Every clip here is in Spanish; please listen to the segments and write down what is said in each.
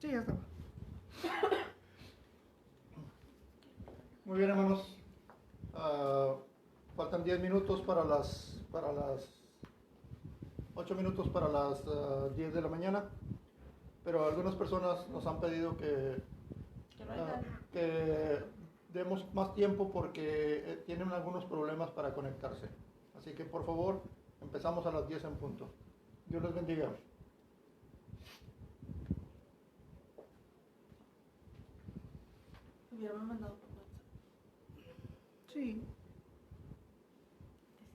Sí, ya estaba. Muy bien, hermanos. Faltan 10 minutos para las 8 minutos para las 10 de la mañana. Pero algunas personas nos han pedido que demos más tiempo porque tienen algunos problemas para conectarse. Así que por favor, empezamos a las 10 en punto. Dios les bendiga. Hubiéramos mandado por WhatsApp. Sí. Es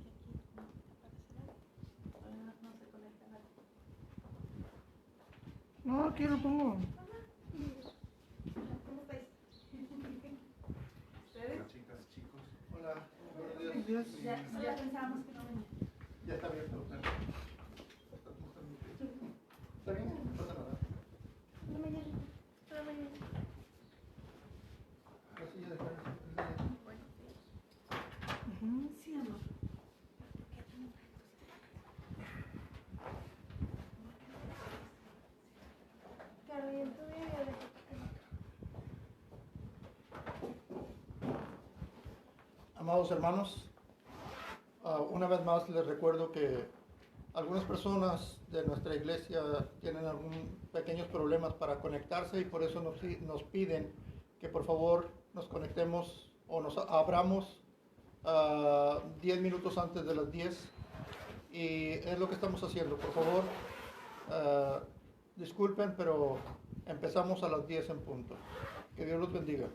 que aquí no te aparece nada. Todavía no se conecta nada. No, aquí lo pongo. ¿Cómo estáis? ¿Ustedes? Hola, chicas, chicos. Hola, buenos Buenos días. días. Ya pensábamos que no venía. Ya está abierto. ¿Está bien? No pasa nada. La mañana. La mañana. La silla de Karen. Bueno, Ujú. sí, amor. Carmen, tú vives. Amados hermanos, una vez más les recuerdo que algunas personas de nuestra iglesia tienen algunos pequeños problemas para conectarse y por eso nos piden que por favor nos conectemos o nos abramos 10 minutos antes de las 10 y es lo que estamos haciendo. Por favor, disculpen, pero empezamos a las 10 en punto. Que Dios los bendiga.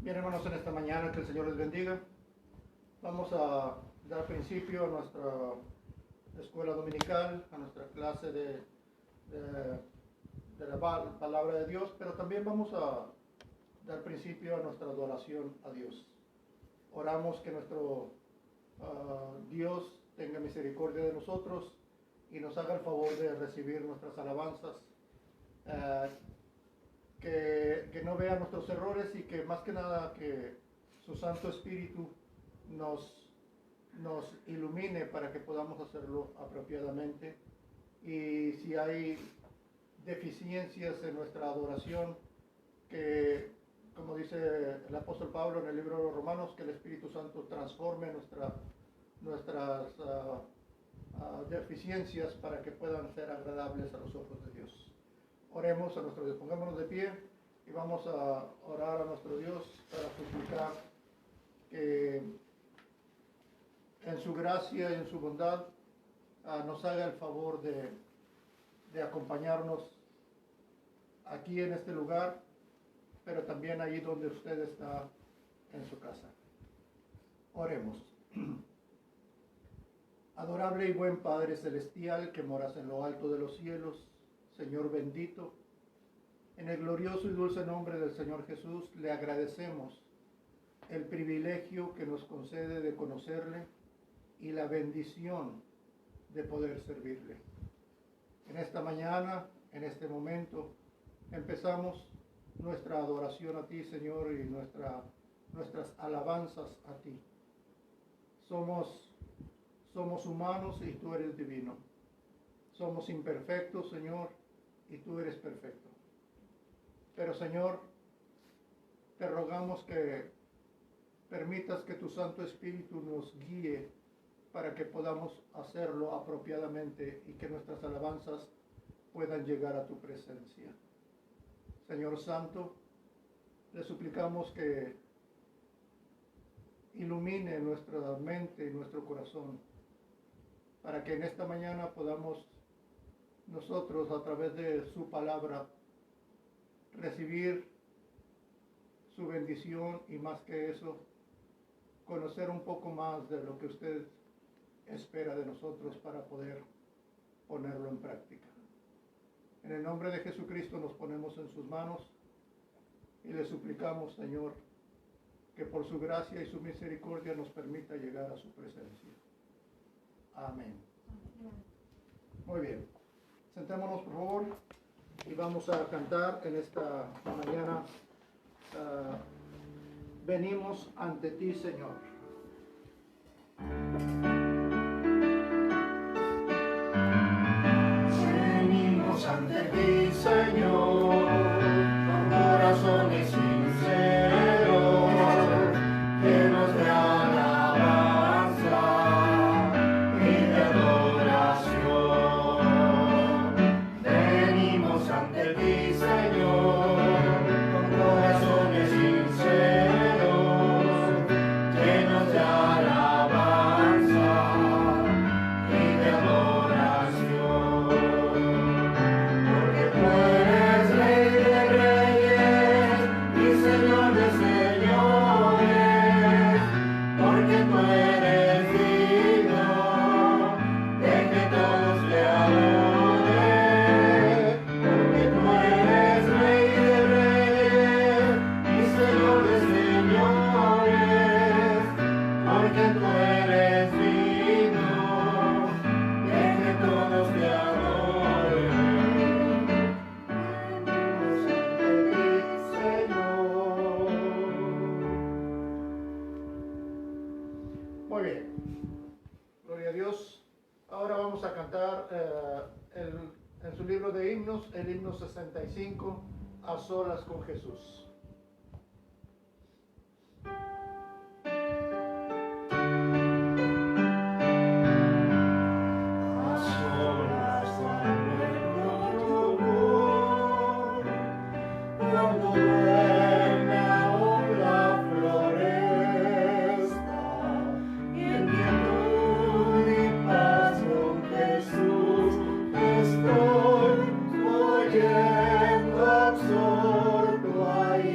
Bien, hermanos, en esta mañana que el Señor les bendiga. Vamos a dar principio a nuestra escuela dominical, a nuestra clase de la palabra de Dios, pero también vamos a dar principio a nuestra adoración a Dios. Oramos que nuestro Dios tenga misericordia de nosotros y nos haga el favor de recibir nuestras alabanzas, que no vea nuestros errores y que más que nada que su Santo Espíritu nos ilumine para que podamos hacerlo apropiadamente. Y si hay deficiencias en nuestra adoración, que como dice el apóstol Pablo en el libro de los Romanos, que el Espíritu Santo transforme nuestras deficiencias para que puedan ser agradables a los ojos de Dios. Oremos a nuestro Dios, pongámonos de pie y vamos a orar a nuestro Dios para suplicar que en su gracia y en su bondad nos haga el favor de acompañarnos aquí en este lugar, pero también allí donde usted está en su casa. Oremos. Adorable y buen Padre Celestial, que moras en lo alto de los cielos, Señor bendito, en el glorioso y dulce nombre del Señor Jesús, le agradecemos el privilegio que nos concede de conocerle y la bendición de poder servirle. En esta mañana, en este momento, empezamos nuestra adoración a ti, Señor, y nuestras alabanzas a ti. Somos humanos y tú eres divino. Somos imperfectos, Señor, y tú eres perfecto. Pero, Señor, te rogamos que permitas que tu Santo Espíritu nos guíe para que podamos hacerlo apropiadamente y que nuestras alabanzas puedan llegar a tu presencia. Señor Santo, le suplicamos que ilumine nuestra mente y nuestro corazón para que en esta mañana podamos nosotros, a través de su palabra, recibir su bendición y, más que eso, conocer un poco más de lo que usted espera de nosotros para poder ponerlo en práctica. En el nombre de Jesucristo nos ponemos en sus manos y le suplicamos, Señor, que por su gracia y su misericordia nos permita llegar a su presencia. Amén. Muy bien. Sentémonos, por favor, y vamos a cantar en esta mañana. Venimos ante ti, Señor. Venimos ante ti, Señor, con corazones sinceros, llenos de alabanza y de adoración. Venimos ante ti, Señor, con corazones sinceros, llenos de alabanza y de adoración. Porque tú eres Rey de reyes y Señor de señores, porque tú eres digno de que todos te adoren, porque tú eres Rey de reyes y Señor de señores, porque tú eres digno de que todos te adoren. Venimos ante ti, Señor. Muy bien. Gloria a Dios. Ahora vamos a cantar en su libro de himnos, el himno 65, A Solas con Jesús. A solas cuando yo voy, cuando duerme aún la floresta, y en quietud y paz con Jesús estoy oyendo absorto ahí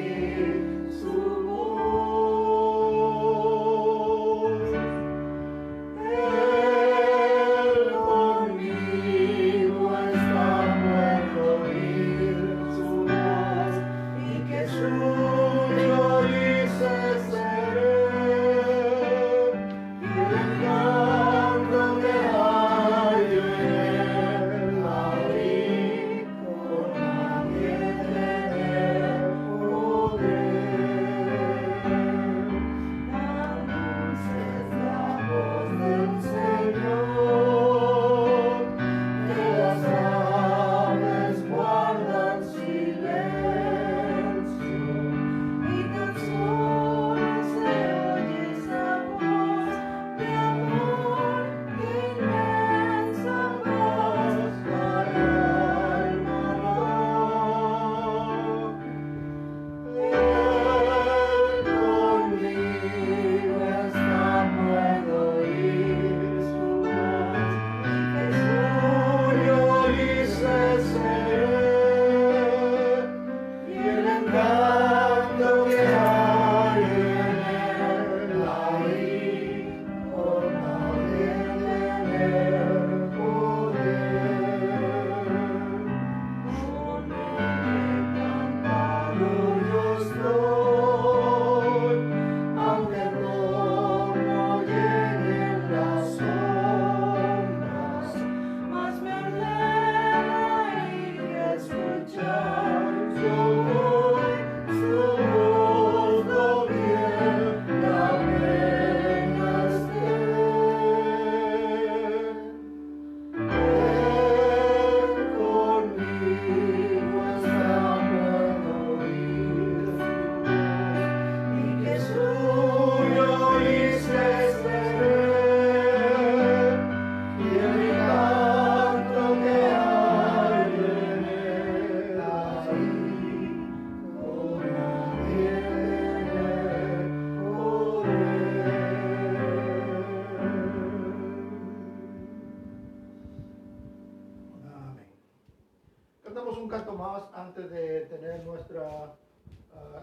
Cantemos un canto más antes de tener nuestra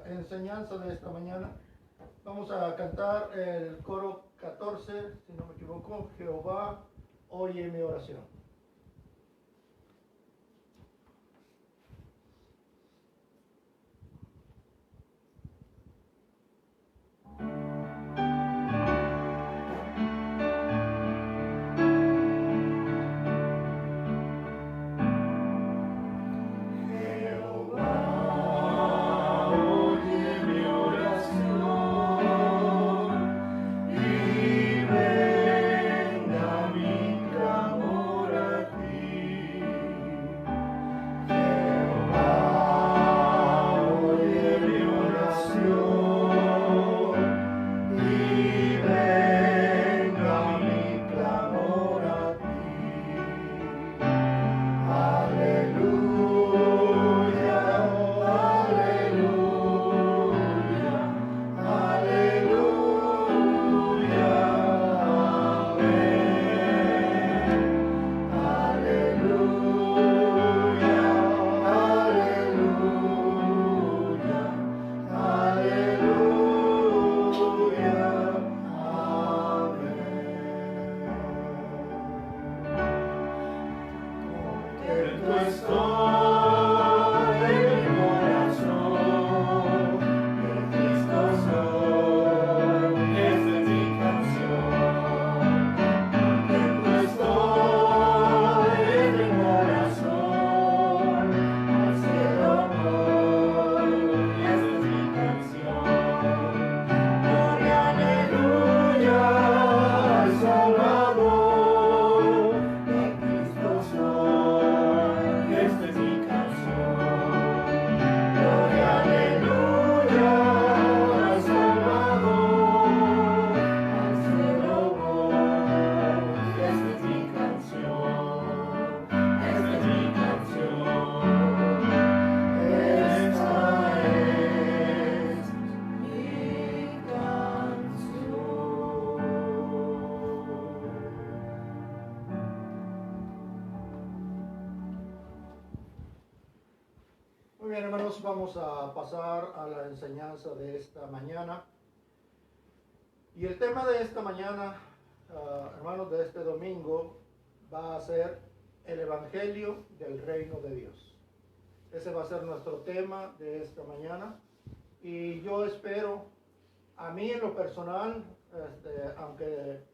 enseñanza de esta mañana. Vamos a cantar el coro 14, si no me equivoco. Jehová, oye mi oración. Muy bien, hermanos, vamos a pasar a la enseñanza de esta mañana. Y el tema de esta mañana, hermanos, de este domingo, va a ser el Evangelio del Reino de Dios. Ese va a ser nuestro tema de esta mañana. Y yo espero, a mí en lo personal, aunque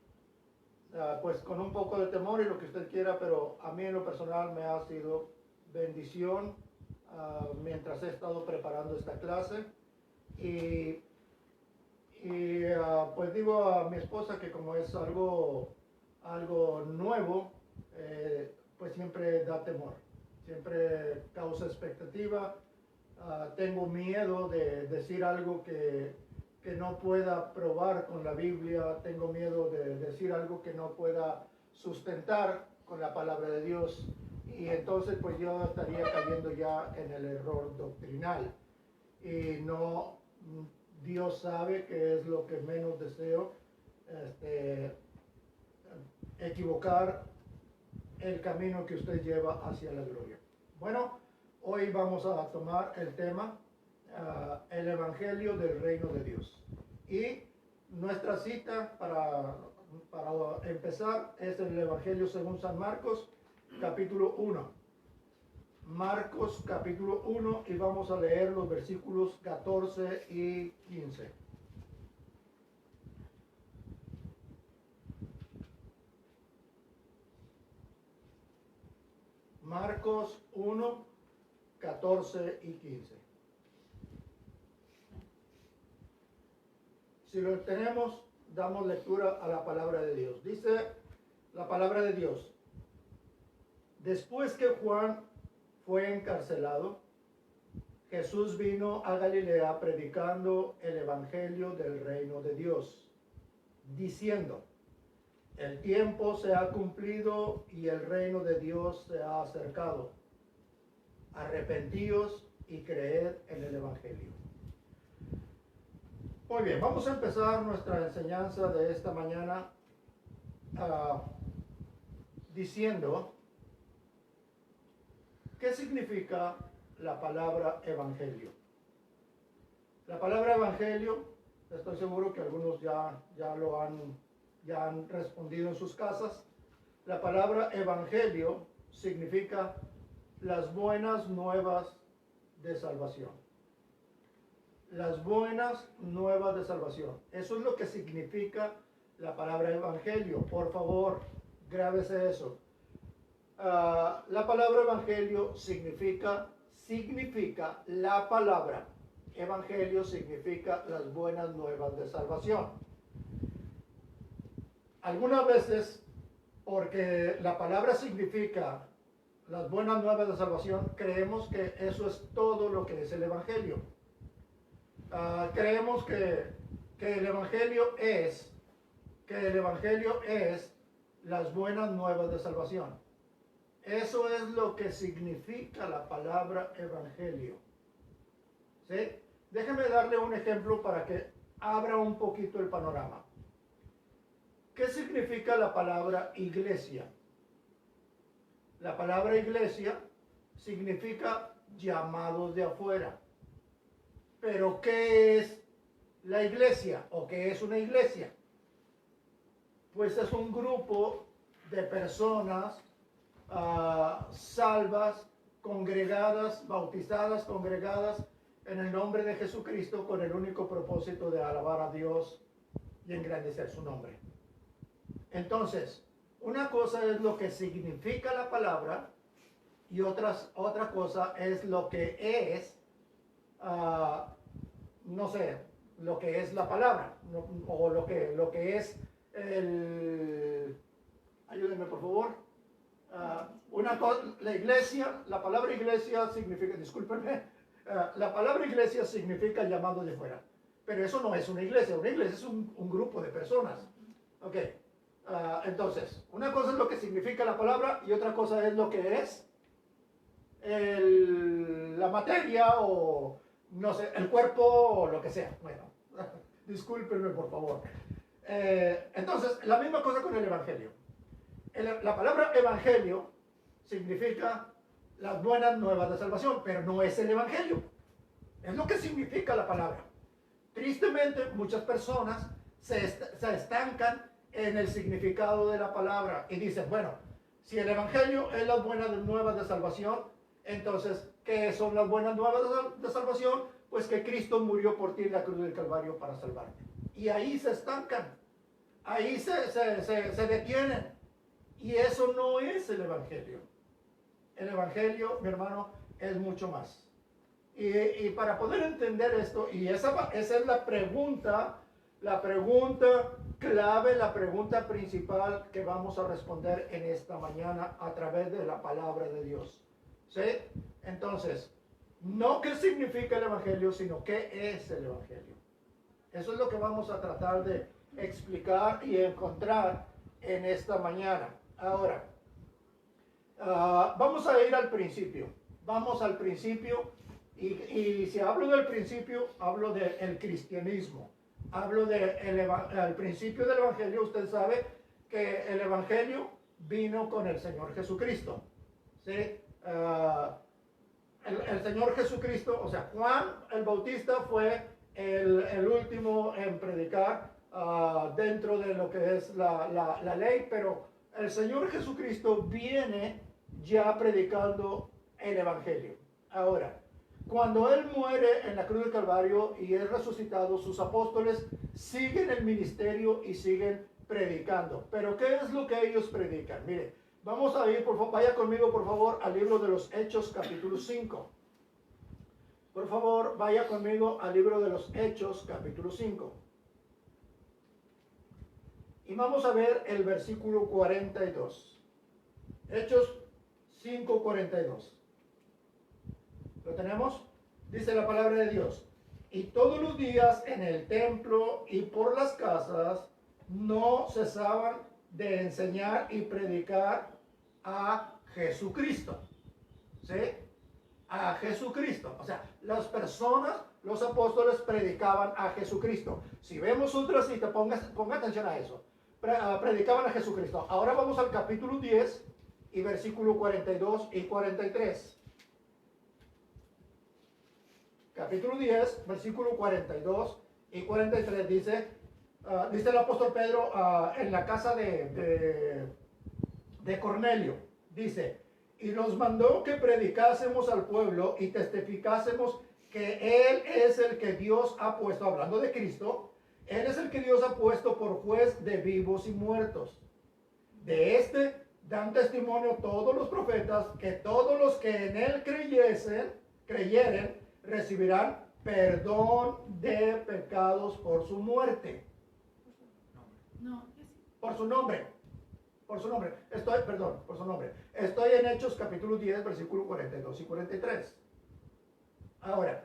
pues con un poco de temor y lo que usted quiera, pero a mí en lo personal me ha sido bendición mientras he estado preparando esta clase. Y pues digo a mi esposa que como es algo nuevo, pues siempre da temor, siempre causa expectativa. Tengo miedo de decir algo que no pueda probar con la Biblia, tengo miedo de decir algo que no pueda sustentar con la palabra de Dios, y entonces pues yo estaría cayendo ya en el error doctrinal, y no, Dios sabe que es lo que menos deseo, equivocar el camino que usted lleva hacia la gloria. Bueno, hoy vamos a tomar el tema, el Evangelio del Reino de Dios. Y nuestra cita para empezar es el Evangelio según San Marcos, capítulo 1. Marcos, capítulo 1, y vamos a leer los versículos 14 y 15. Marcos 1, 14 y 15. Si lo tenemos, damos lectura a la palabra de Dios. Dice la palabra de Dios: después que Juan fue encarcelado, Jesús vino a Galilea predicando el evangelio del reino de Dios, diciendo: el tiempo se ha cumplido y el reino de Dios se ha acercado. Arrepentíos y creed en el evangelio. Muy bien, vamos a empezar nuestra enseñanza de esta mañana diciendo ¿qué significa la palabra evangelio? La palabra evangelio, estoy seguro que algunos ya han respondido en sus casas. La palabra evangelio significa las buenas nuevas de salvación. Las buenas nuevas de salvación. Eso es lo que significa la palabra evangelio. Por favor, grábese eso. La palabra evangelio significa la palabra. Evangelio significa las buenas nuevas de salvación. Algunas veces, porque la palabra significa las buenas nuevas de salvación, creemos que eso es todo lo que es el evangelio. Creemos que el evangelio es las buenas nuevas de salvación. Eso es lo que significa la palabra evangelio. ¿Sí? Déjeme darle un ejemplo para que abra un poquito el panorama. ¿Qué significa la palabra iglesia? La palabra iglesia significa llamados de afuera. Pero ¿qué es la iglesia o qué es una iglesia? Pues es un grupo de personas salvas, congregadas, bautizadas, congregadas en el nombre de Jesucristo con el único propósito de alabar a Dios y engrandecer su nombre. Entonces, una cosa es lo que significa la palabra y otra cosa es lo que es, no sé, lo que es la palabra o lo que es ayúdenme por favor. La iglesia, la palabra iglesia significa, discúlpenme, la palabra iglesia significa llamado de fuera, pero eso no es una iglesia es un grupo de personas. Ok, entonces, una cosa es lo que significa la palabra y otra cosa es lo que es la materia o, no sé, el cuerpo o lo que sea. Bueno, discúlpenme por favor. Entonces, la misma cosa con el evangelio. La palabra evangelio significa las buenas nuevas de salvación, pero no es el evangelio. Es lo que significa la palabra. Tristemente, muchas personas se estancan en el significado de la palabra y dicen, bueno, si el evangelio es las buenas nuevas de salvación, entonces, ¿qué son las buenas nuevas de salvación? Pues que Cristo murió por ti en la cruz del Calvario para salvarte. Y ahí se estancan, ahí se detienen. Y eso no es el evangelio. El evangelio, mi hermano, es mucho más. Y para poder entender esto, y esa es la pregunta clave, la pregunta principal que vamos a responder en esta mañana a través de la palabra de Dios. ¿Sí? Entonces, no qué significa el evangelio, sino qué es el evangelio. Eso es lo que vamos a tratar de explicar y encontrar en esta mañana. Ahora, vamos a ir al principio. Vamos al principio y si hablo del principio, hablo del cristianismo. Hablo del principio del evangelio. Usted sabe que el evangelio vino con el Señor Jesucristo. ¿Sí? El Señor Jesucristo, o sea, Juan el Bautista fue el último en predicar dentro de lo que es la ley, pero el Señor Jesucristo viene ya predicando el evangelio. Ahora, cuando Él muere en la cruz del Calvario y es resucitado, sus apóstoles siguen el ministerio y siguen predicando. Pero ¿qué es lo que ellos predican? Mire, vamos a ir, por favor, vaya conmigo por favor al libro de los Hechos capítulo 5. Por favor, vaya conmigo al libro de los Hechos capítulo 5. Y vamos a ver el versículo 42. Hechos 5:42. ¿Lo tenemos? Dice la palabra de Dios. Y todos los días en el templo y por las casas no cesaban de enseñar y predicar a Jesucristo. ¿Sí? A Jesucristo. O sea, las personas, los apóstoles predicaban a Jesucristo. Si vemos otra cita, ponga atención a eso. Predicaban a Jesucristo. Ahora vamos al capítulo 10 y versículo 42 y 43. capítulo 10, versículo 42 y 43 dice, dice el apóstol Pedro en la casa de Cornelio, dice, y nos mandó que predicásemos al pueblo y testificásemos que Él es el que Dios ha puesto, hablando de Cristo, Él es el que Dios ha puesto por juez de vivos y muertos. De este dan testimonio todos los profetas que todos los que en Él creyeren, recibirán perdón de pecados por su muerte. No, yo sí. Por su nombre. Por su nombre. Por su nombre. Estoy en Hechos capítulo 10, versículo 42 y 43. Ahora,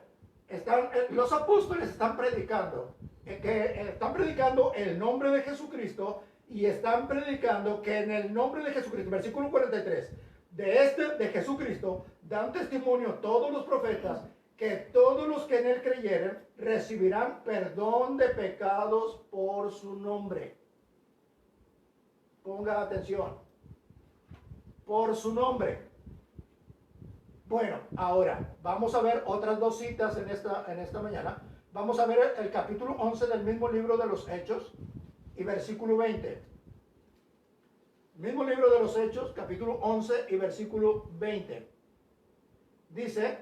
los apóstoles están predicando, están predicando el nombre de Jesucristo y están predicando que en el nombre de Jesucristo, versículo 43, de Jesucristo, dan testimonio todos los profetas que todos los que en Él creyeren recibirán perdón de pecados por su nombre. Ponga atención. Por su nombre. Bueno, ahora vamos a ver otras dos citas en esta mañana. Vamos a ver el capítulo 11 del mismo libro de los Hechos y versículo 20. Mismo libro de los Hechos, capítulo 11 y versículo 20. Dice,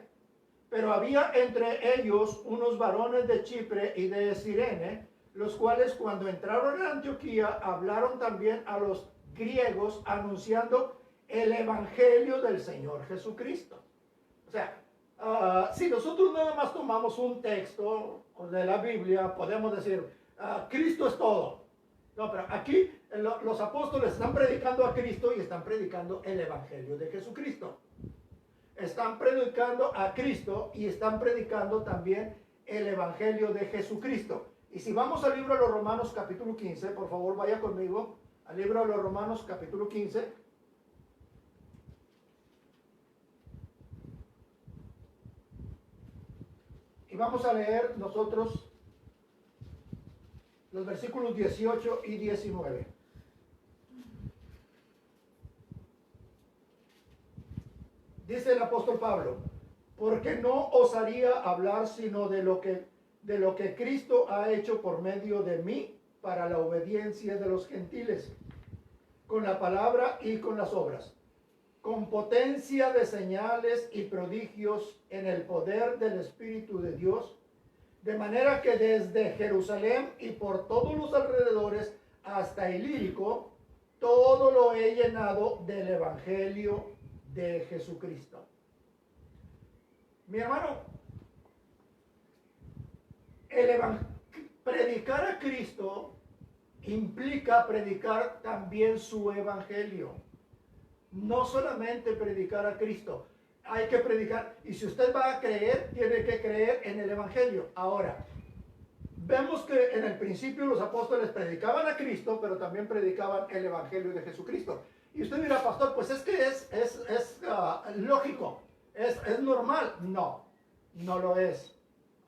pero había entre ellos unos varones de Chipre y de Cirene, los cuales cuando entraron en Antioquía hablaron también a los griegos anunciando el evangelio del Señor Jesucristo. O sea, si nosotros nada más tomamos un texto de la Biblia, podemos decir, Cristo es todo. No, pero aquí los apóstoles están predicando a Cristo y están predicando el evangelio de Jesucristo. Están predicando a Cristo y están predicando también el evangelio de Jesucristo. Y si vamos al libro de los Romanos capítulo 15, por favor vaya conmigo al libro de los Romanos capítulo 15. Y vamos a leer nosotros los versículos 18 y 19. Dice el apóstol Pablo, porque no osaría hablar sino de lo que Cristo ha hecho por medio de mí para la obediencia de los gentiles, con la palabra y con las obras, con potencia de señales y prodigios en el poder del Espíritu de Dios, de manera que desde Jerusalén y por todos los alrededores hasta Ilírico, todo lo he llenado del Evangelio de Jesucristo. Mi hermano, predicar a Cristo implica predicar también su Evangelio. No solamente predicar a Cristo, hay que predicar, y si usted va a creer, tiene que creer en el Evangelio. Ahora, vemos que en el principio los apóstoles predicaban a Cristo, pero también predicaban el Evangelio de Jesucristo. Y usted dirá, pastor, pues es que es lógico, es normal. No, no lo es.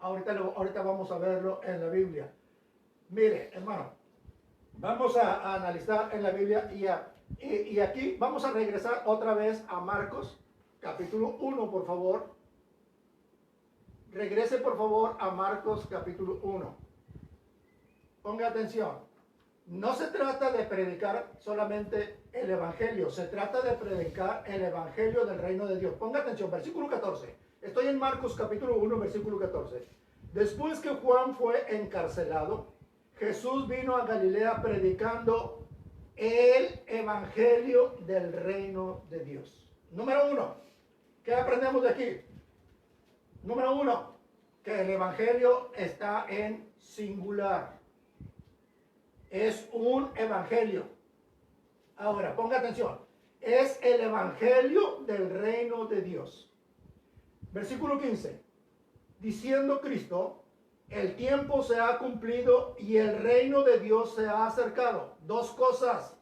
Ahorita vamos a verlo en la Biblia. Mire, hermano, vamos a analizar en la Biblia y aquí vamos a regresar otra vez a Marcos, capítulo 1, por favor. Regrese, por favor, a Marcos, capítulo 1. Ponga atención. No se trata de predicar solamente el Evangelio, se trata de predicar el Evangelio del reino de Dios. Ponga atención, versículo 14. Estoy en Marcos capítulo 1, versículo 14. Después que Juan fue encarcelado, Jesús vino a Galilea predicando el Evangelio del reino de Dios. Número 1, ¿qué aprendemos de aquí? Número 1, que el Evangelio está en singular. Es un evangelio. Ahora, ponga atención. Es el evangelio del reino de Dios. Versículo 15. Diciendo Cristo, el tiempo se ha cumplido y el reino de Dios se ha acercado. Dos cosas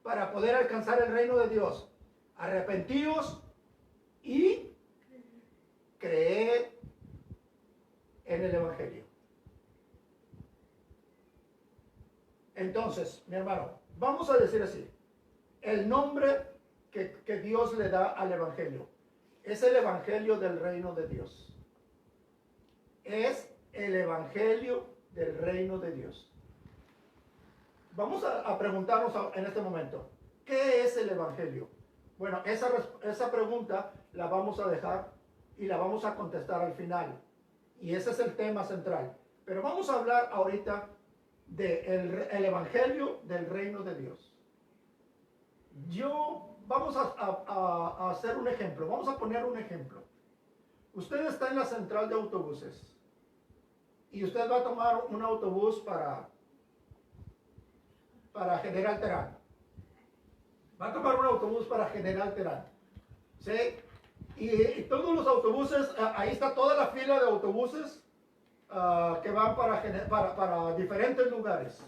para poder alcanzar el reino de Dios. Arrepentíos y creed en el evangelio. Entonces, mi hermano, vamos a decir así, el nombre que Dios le da al Evangelio es el Evangelio del reino de Dios. es el evangelio del reino de Dios. Vamos a preguntarnos en este momento, ¿qué es el evangelio? Bueno, esa pregunta la vamos a dejar y la vamos a contestar al final. Y ese es el tema central. Pero vamos a hablar ahorita del evangelio del reino de Dios. Vamos a hacer un ejemplo. Vamos a poner un ejemplo. Usted está en la central de autobuses y usted va a tomar un autobús para General Terán. Va a tomar un autobús para General Terán. ¿Sí? Y todos los autobuses, ahí está toda la fila de autobuses que van para diferentes lugares.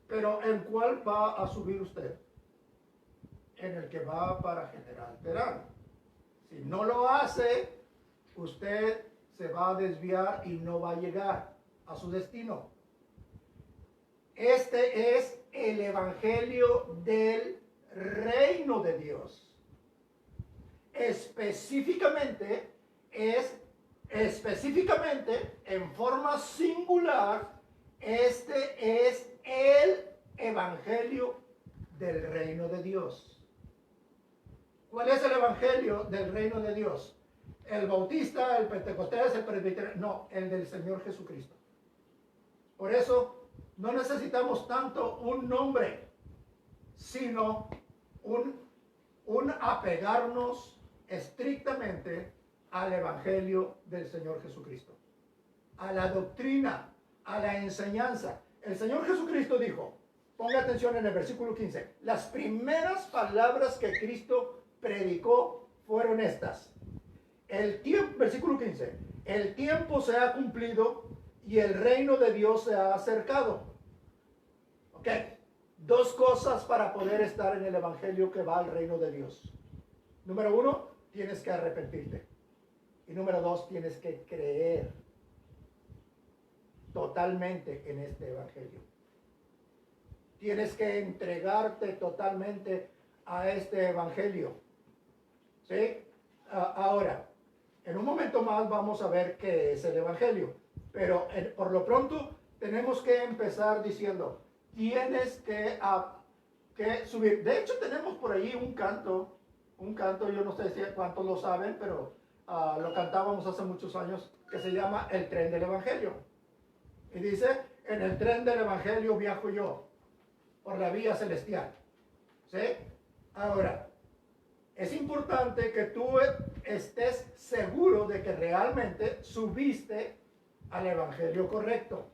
Pero ¿en cuál va a subir usted? En el que va para General Terán. Si no lo hace, usted se va a desviar y no va a llegar a su destino. Este es el evangelio del reino de Dios. Específicamente, en forma singular, este es el evangelio del reino de Dios. ¿Cuál es el evangelio del reino de Dios? ¿El bautista, el pentecostés, el presbiterio? No, el del Señor Jesucristo. Por eso no necesitamos tanto un nombre, sino un apegarnos estrictamente al evangelio del Señor Jesucristo, a la doctrina, a la enseñanza. El Señor Jesucristo dijo, ponga atención en el versículo 15, las primeras palabras que Cristo predicó fueron estas. Versículo 15, el tiempo se ha cumplido y el reino de Dios se ha acercado. Ok, dos cosas para poder estar en el evangelio que va al reino de Dios. Número uno, tienes que arrepentirte. Y número dos, tienes que creer totalmente en este evangelio. Tienes que entregarte totalmente a este evangelio. ¿Sí? Ahora, en un momento más vamos a ver qué es el evangelio. Pero por lo pronto tenemos que empezar diciendo, tienes que subir. De hecho, tenemos por ahí un canto, yo no sé si cuántos lo saben, pero lo cantábamos hace muchos años, que se llama El tren del evangelio. Y dice, en el tren del evangelio viajo yo, por la vía celestial. ¿Sí? Ahora, es importante que tú estés seguro de que realmente subiste al evangelio correcto,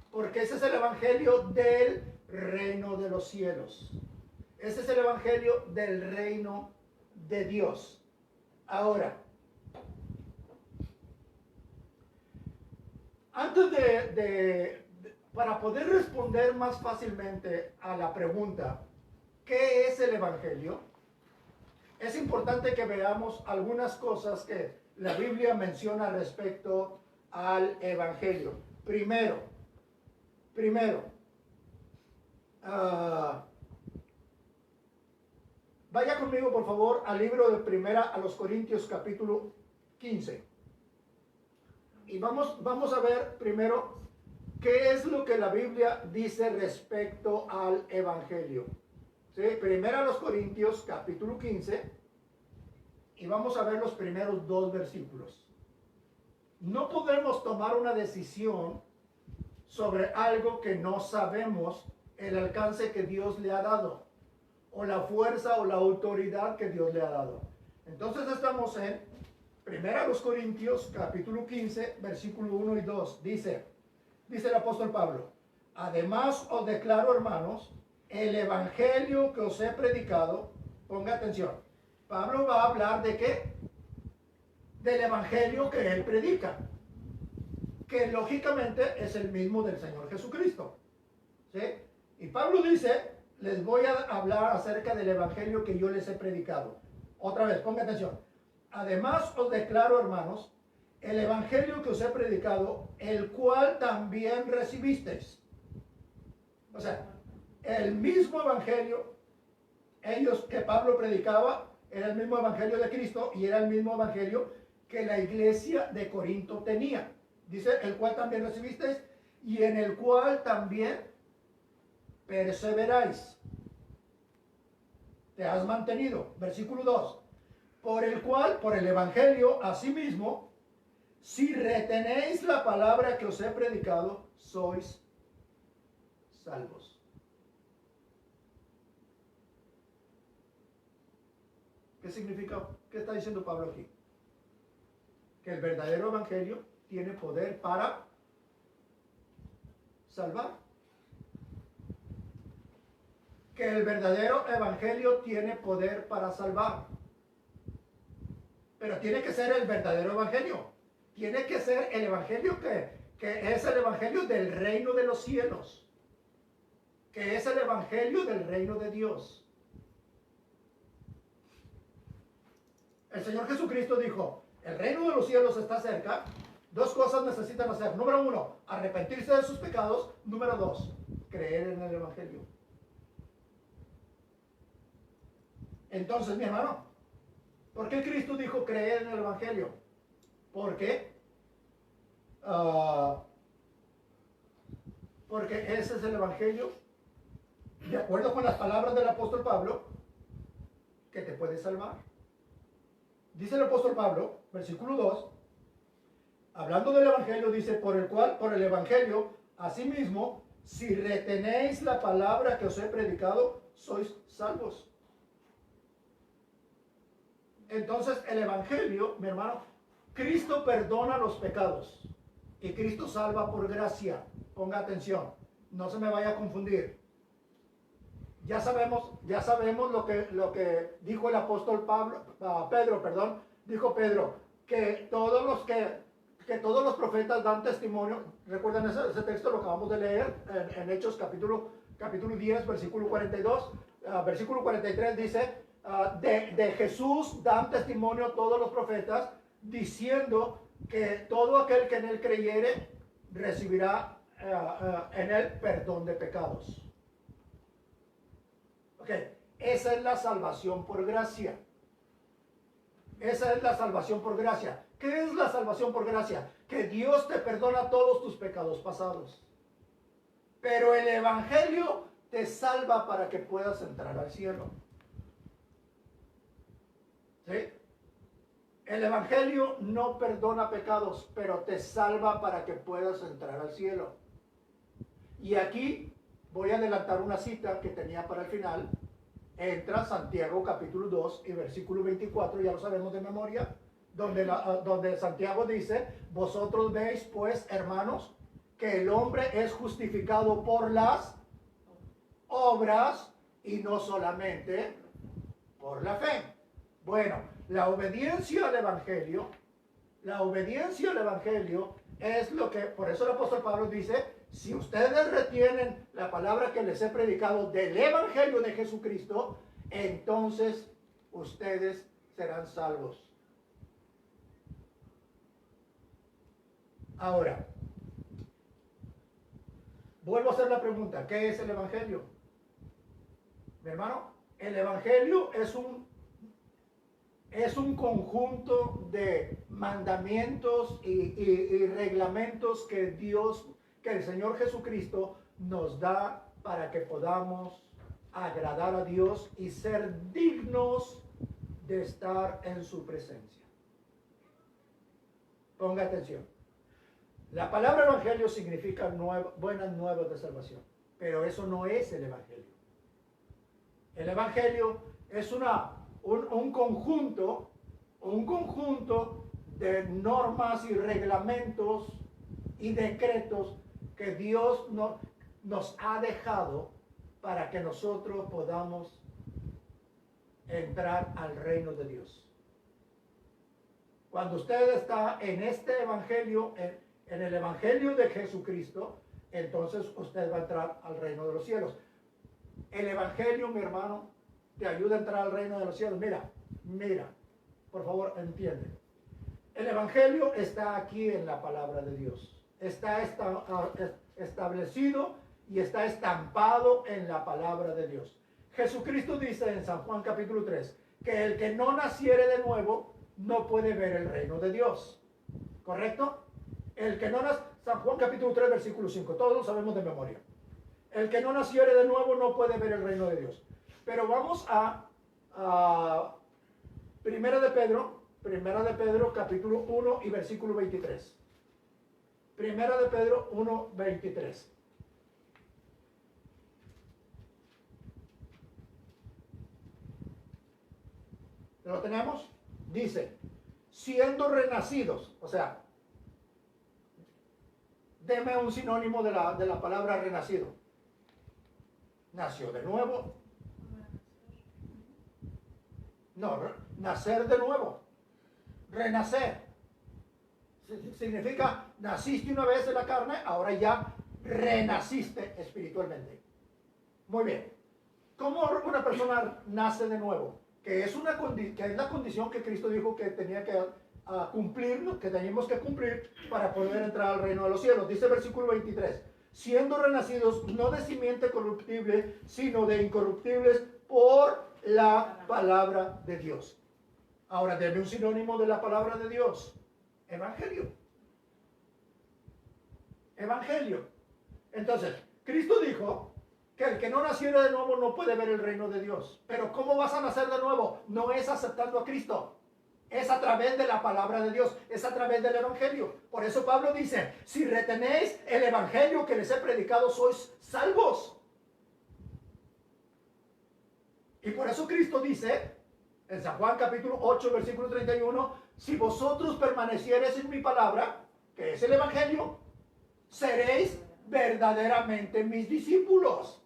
porque ese es el evangelio del reino de los cielos. Ese es el evangelio del reino de Dios. Ahora, antes para poder responder más fácilmente a la pregunta, ¿qué es el evangelio? Es importante que veamos algunas cosas que la Biblia menciona respecto al evangelio. Primero, vaya conmigo por favor al libro de Primera a los Corintios capítulo 15. Y vamos a ver primero qué es lo que la Biblia dice respecto al evangelio. ¿Sí? Primera a los Corintios capítulo 15 y vamos a ver los primeros 2 versículos. No podemos tomar una decisión sobre algo que no sabemos el alcance que Dios le ha dado o la fuerza o la autoridad que Dios le ha dado. Entonces estamos en Primera a los Corintios capítulo 15 versículo 1 y 2. Dice el apóstol Pablo, además os declaro, hermanos, el evangelio que os he predicado. Ponga atención, Pablo va a hablar de qué? Del evangelio que él predica, que lógicamente es el mismo del Señor Jesucristo. ¿Sí? Y Pablo dice, les voy a hablar acerca del evangelio que yo les he predicado. Otra vez, ponga atención. Además os declaro, hermanos, el evangelio que os he predicado, el cual también recibisteis. O sea, el mismo evangelio, que Pablo predicaba, era el mismo evangelio de Cristo y era el mismo evangelio que la iglesia de Corinto tenía. Dice, el cual también recibisteis y en el cual también perseveráis. Te has mantenido. Versículo 2. Por el cual, por el evangelio, asimismo, si retenéis la palabra que os he predicado, sois salvos. ¿Qué significa? ¿Qué está diciendo Pablo aquí? Que el verdadero evangelio tiene poder para salvar. Que el verdadero evangelio tiene poder para salvar. Pero tiene que ser el verdadero evangelio. Tiene que ser el evangelio que es el evangelio del reino de los cielos. Que es el evangelio del reino de Dios. El Señor Jesucristo dijo, el reino de los cielos está cerca. Dos cosas necesitan hacer. Número 1, arrepentirse de sus pecados. Número 2, creer en el evangelio. Entonces, mi hermano, ¿por qué Cristo dijo creer en el evangelio? Porque ese es el evangelio, de acuerdo con las palabras del apóstol Pablo, que te puede salvar. Dice el apóstol Pablo, versículo 2, hablando del evangelio, dice, por el evangelio, asimismo, si retenéis la palabra que os he predicado, sois salvos. Entonces, el evangelio, mi hermano, Cristo perdona los pecados y Cristo salva por gracia. Ponga atención, no se me vaya a confundir. Ya sabemos lo que dijo el apóstol Pedro, dijo Pedro, que todos los profetas dan testimonio. Recuerdan ese texto, lo acabamos de leer en Hechos capítulo 10, versículo 42, versículo 43 dice, de Jesús dan testimonio todos los profetas, diciendo que todo aquel que en él creyere recibirá en él perdón de pecados. Ok, esa es la salvación por gracia. Esa es la salvación por gracia. ¿Qué es la salvación por gracia? Que Dios te perdona todos tus pecados pasados. Pero el evangelio te salva para que puedas entrar al cielo. ¿Sí? El evangelio no perdona pecados, pero te salva para que puedas entrar al cielo. Y aquí voy a adelantar una cita que tenía para el final. Entra Santiago capítulo 2 y versículo 24, ya lo sabemos de memoria, donde Santiago dice, vosotros veis pues, hermanos, que el hombre es justificado por las obras y no solamente por la fe. Bueno, la obediencia al evangelio es lo que, por eso el apóstol Pablo dice, si ustedes retienen la palabra que les he predicado del evangelio de Jesucristo, entonces ustedes serán salvos. Ahora, vuelvo a hacer la pregunta, ¿qué es el evangelio? Mi hermano, el evangelio es un conjunto de mandamientos y reglamentos que el Señor Jesucristo nos da para que podamos agradar a Dios y ser dignos de estar en su presencia. Ponga atención. La palabra evangelio significa buenas nuevas de salvación, pero eso no es el evangelio. El evangelio es un conjunto de normas y reglamentos y decretos que Dios nos ha dejado para que nosotros podamos entrar al reino de Dios. Cuando usted está en este evangelio, en el evangelio de Jesucristo, entonces usted va a entrar al reino de los cielos. El evangelio, mi hermano, te ayuda a entrar al reino de los cielos. Mira, por favor, entiende. El evangelio está aquí en la palabra de Dios. Está establecido y está estampado en la palabra de Dios. Jesucristo dice en San Juan capítulo 3 que el que no naciere de nuevo no puede ver el reino de Dios. ¿Correcto? El que no nace, San Juan capítulo 3, versículo 5, todos lo sabemos de memoria. El que no naciere de nuevo no puede ver el reino de Dios. Pero vamos a Primera de Pedro capítulo 1 y versículo 23. Primera de Pedro 1, 23. ¿Lo tenemos? Dice, siendo renacidos, o sea, deme un sinónimo de la palabra renacido. Nació de nuevo. No, nacer de nuevo. Renacer. Significa, naciste una vez en la carne, ahora ya renaciste espiritualmente. Muy bien. ¿Cómo una persona nace de nuevo? Que es la condición que Cristo dijo que tenía que cumplir, que teníamos que cumplir para poder entrar al reino de los cielos. Dice el versículo 23, siendo renacidos no de simiente corruptible, sino de incorruptibles por la palabra de Dios. Ahora, deme un sinónimo de la palabra de Dios. Evangelio. Evangelio. Entonces, Cristo dijo que el que no naciera de nuevo no puede ver el reino de Dios. Pero ¿cómo vas a nacer de nuevo? No es aceptando a Cristo. Es a través de la palabra de Dios. Es a través del Evangelio. Por eso Pablo dice, si retenéis el Evangelio que les he predicado, sois salvos. Y por eso Cristo dice, en San Juan capítulo 8, versículo 31, si vosotros permaneciereis en mi palabra, que es el Evangelio, seréis verdaderamente mis discípulos.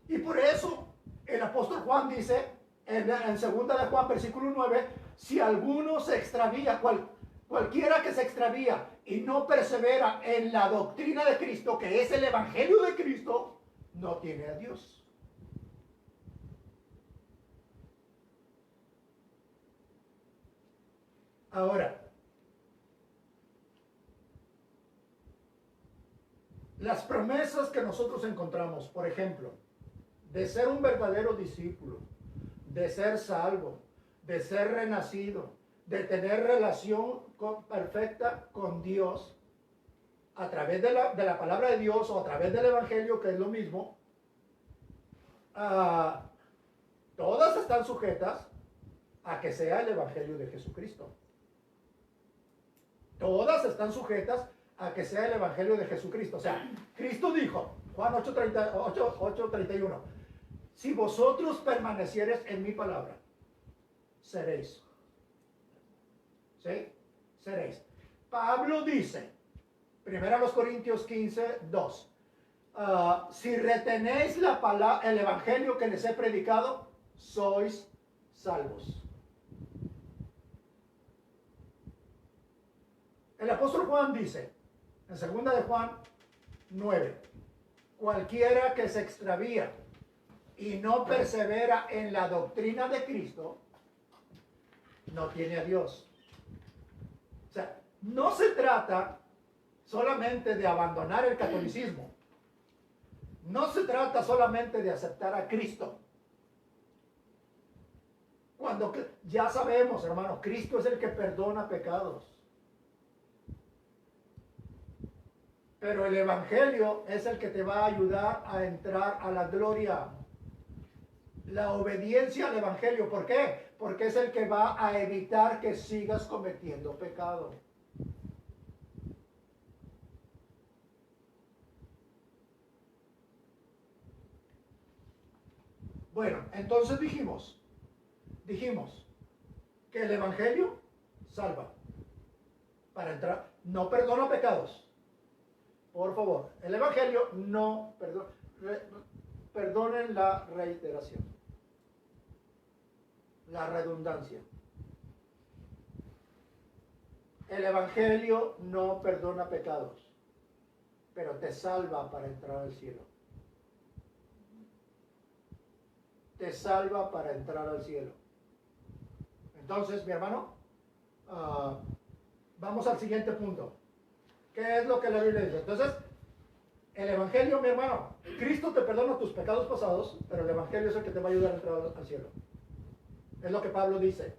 Y por eso el apóstol Juan dice, en 2 de Juan, versículo 9, si alguno se extravía, cualquiera que se extravía y no persevera en la doctrina de Cristo, que es el Evangelio de Cristo, no tiene a Dios. Ahora, las promesas que nosotros encontramos, por ejemplo, de ser un verdadero discípulo, de ser salvo, de ser renacido, de tener relación perfecta con Dios, a través de la palabra de Dios o a través del Evangelio, que es lo mismo, todas están sujetas a que sea el Evangelio de Jesucristo. Todas están sujetas a que sea el Evangelio de Jesucristo. O sea, Cristo dijo, Juan 8:31, si vosotros permaneciereis en mi palabra, seréis. ¿Sí? Seréis. Pablo dice, 1 Corintios 15:2, si retenéis el Evangelio que les he predicado, sois salvos. El apóstol Juan dice, en 2 de Juan 9, cualquiera que se extravía y no persevera en la doctrina de Cristo, no tiene a Dios. O sea, no se trata solamente de abandonar el catolicismo. No se trata solamente de aceptar a Cristo. Cuando ya sabemos, hermano, Cristo es el que perdona pecados. Pero el Evangelio es el que te va a ayudar a entrar a la gloria. La obediencia al Evangelio. ¿Por qué? Porque es el que va a evitar que sigas cometiendo pecado. Bueno, entonces dijimos que el Evangelio salva. Para entrar, no perdona pecados. Por favor, el Evangelio no perdona. Perdonen la reiteración, la redundancia. El Evangelio no perdona pecados, pero te salva para entrar al cielo. Te salva para entrar al cielo. Entonces, mi hermano, vamos al siguiente punto. ¿Qué es lo que la Biblia dice? Entonces, el Evangelio, mi hermano, Cristo te perdona tus pecados pasados, pero el Evangelio es el que te va a ayudar a entrar al cielo. Es lo que Pablo dice.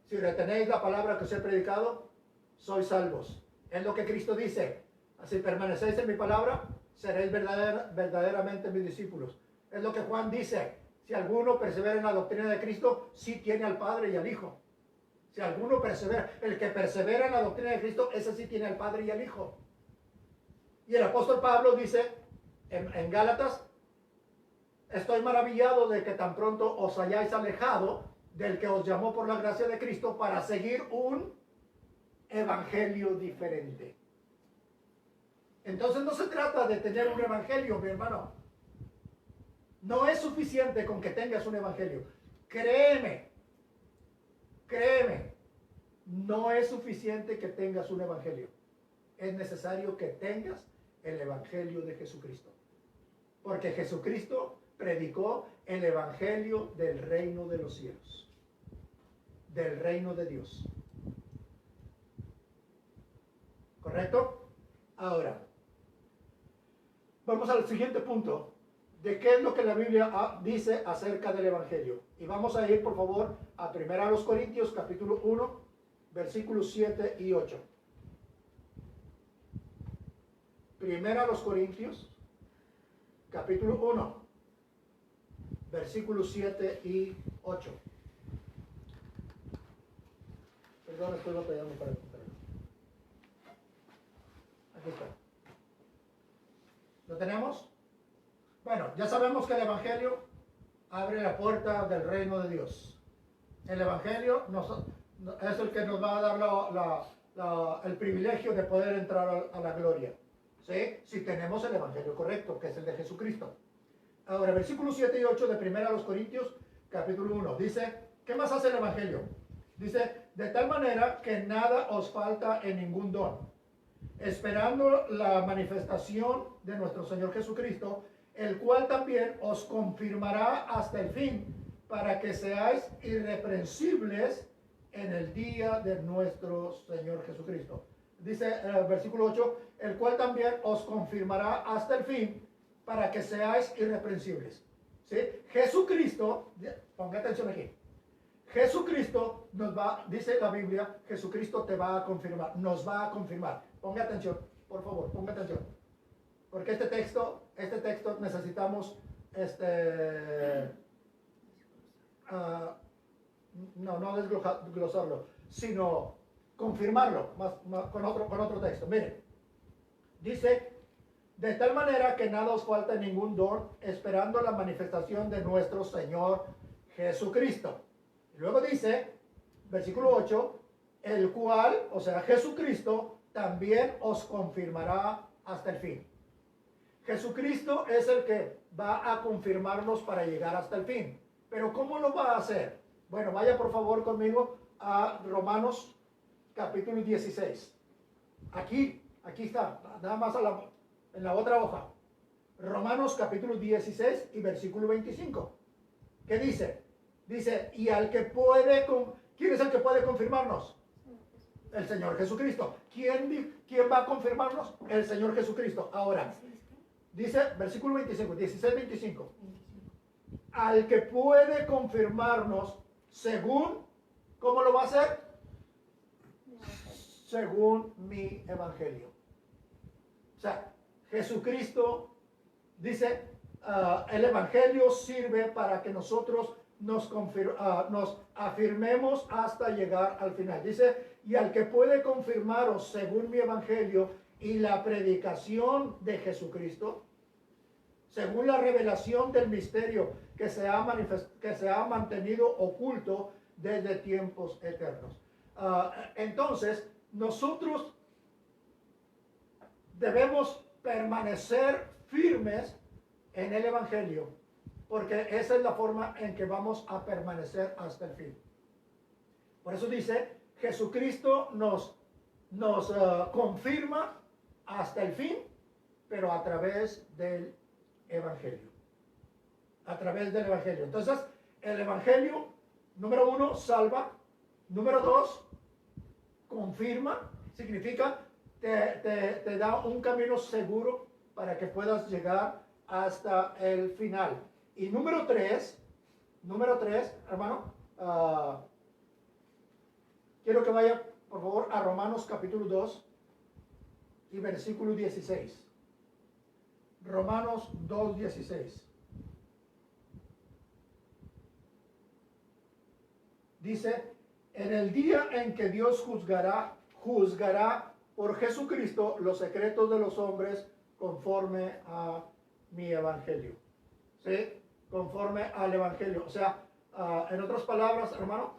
Si retenéis la palabra que os he predicado, sois salvos. Es lo que Cristo dice. Si permanecéis en mi palabra, seréis verdaderamente mis discípulos. Es lo que Juan dice. Si alguno persevera en la doctrina de Cristo, sí tiene al Padre y al Hijo. Si alguno persevera, el que persevera en la doctrina de Cristo, ese sí tiene al Padre y al Hijo. Y el apóstol Pablo dice en Gálatas, estoy maravillado de que tan pronto os hayáis alejado del que os llamó por la gracia de Cristo para seguir un evangelio diferente. Entonces no se trata de tener un evangelio, mi hermano. No es suficiente con que tengas un evangelio. Créeme, no es suficiente que tengas un evangelio. Es necesario que tengas el evangelio de Jesucristo. Porque Jesucristo predicó el evangelio del reino de los cielos, del reino de Dios. ¿Correcto? Ahora, vamos al siguiente punto de qué es lo que la Biblia dice acerca del evangelio. Y vamos a ir, por favor, a 1 Corintios capítulo 1, versículos 7 y 8. 1 Corintios capítulo 1, versículos 7 y 8. Perdón, estoy batallando para encontrarlo. Aquí está. ¿Lo tenemos? Bueno, ya sabemos que el evangelio abre la puerta del reino de Dios. El evangelio es el que nos va a dar el privilegio de poder entrar a la gloria. ¿Sí? Si tenemos el evangelio correcto, que es el de Jesucristo. Ahora, versículos 7 y 8 de 1 Corintios, capítulo 1. Dice, ¿qué más hace el evangelio? Dice, de tal manera que nada os falta en ningún don, esperando la manifestación de nuestro Señor Jesucristo, el cual también os confirmará hasta el fin, para que seáis irreprensibles en el día de nuestro Señor Jesucristo. Dice versículo 8, el cual también os confirmará hasta el fin, para que seáis irreprensibles. ¿Sí? Jesucristo, ponga atención aquí, Jesucristo dice la Biblia, Jesucristo te va a confirmar, nos va a confirmar. Ponga atención, por favor, ponga atención. Porque este texto necesitamos no desglosarlo, sino confirmarlo con otro texto. Miren, dice, de tal manera que nada os falta ningún don, esperando la manifestación de nuestro Señor Jesucristo. Y luego dice, versículo 8, el cual, o sea, Jesucristo, también os confirmará hasta el fin. Jesucristo es el que va a confirmarnos para llegar hasta el fin. Pero ¿cómo lo va a hacer? Bueno, vaya por favor conmigo a Romanos capítulo 16. Aquí está, nada más en la otra hoja. Romanos capítulo 16 y versículo 25. ¿Qué dice? Dice, y al que puede, ¿quién es el que puede confirmarnos? El Señor Jesucristo. ¿Quién va a confirmarnos? El Señor Jesucristo. Ahora, dice, versículo 25, 16, 25. Al que puede confirmarnos según, ¿cómo lo va a hacer? Según mi evangelio. O sea, Jesucristo dice, el evangelio sirve para que nosotros nos afirmemos hasta llegar al final. Dice, y al que puede confirmaros según mi evangelio y la predicación de Jesucristo, según la revelación del misterio que se ha mantenido oculto desde tiempos eternos. Entonces, nosotros debemos permanecer firmes en el evangelio, porque esa es la forma en que vamos a permanecer hasta el fin. Por eso dice, Jesucristo nos confirma hasta el fin, pero a través del evangelio. A través del evangelio. Entonces, el evangelio, número 1, salva. Número 2, confirma. Significa, te da un camino seguro para que puedas llegar hasta el final. Y número 3, hermano, quiero que vaya, por favor, a Romanos capítulo 2 y versículo 16. Romanos 2:16. Dice, en el día en que Dios juzgará por Jesucristo los secretos de los hombres conforme a mi evangelio. ¿Sí? Conforme al evangelio. O sea, en otras palabras, hermano,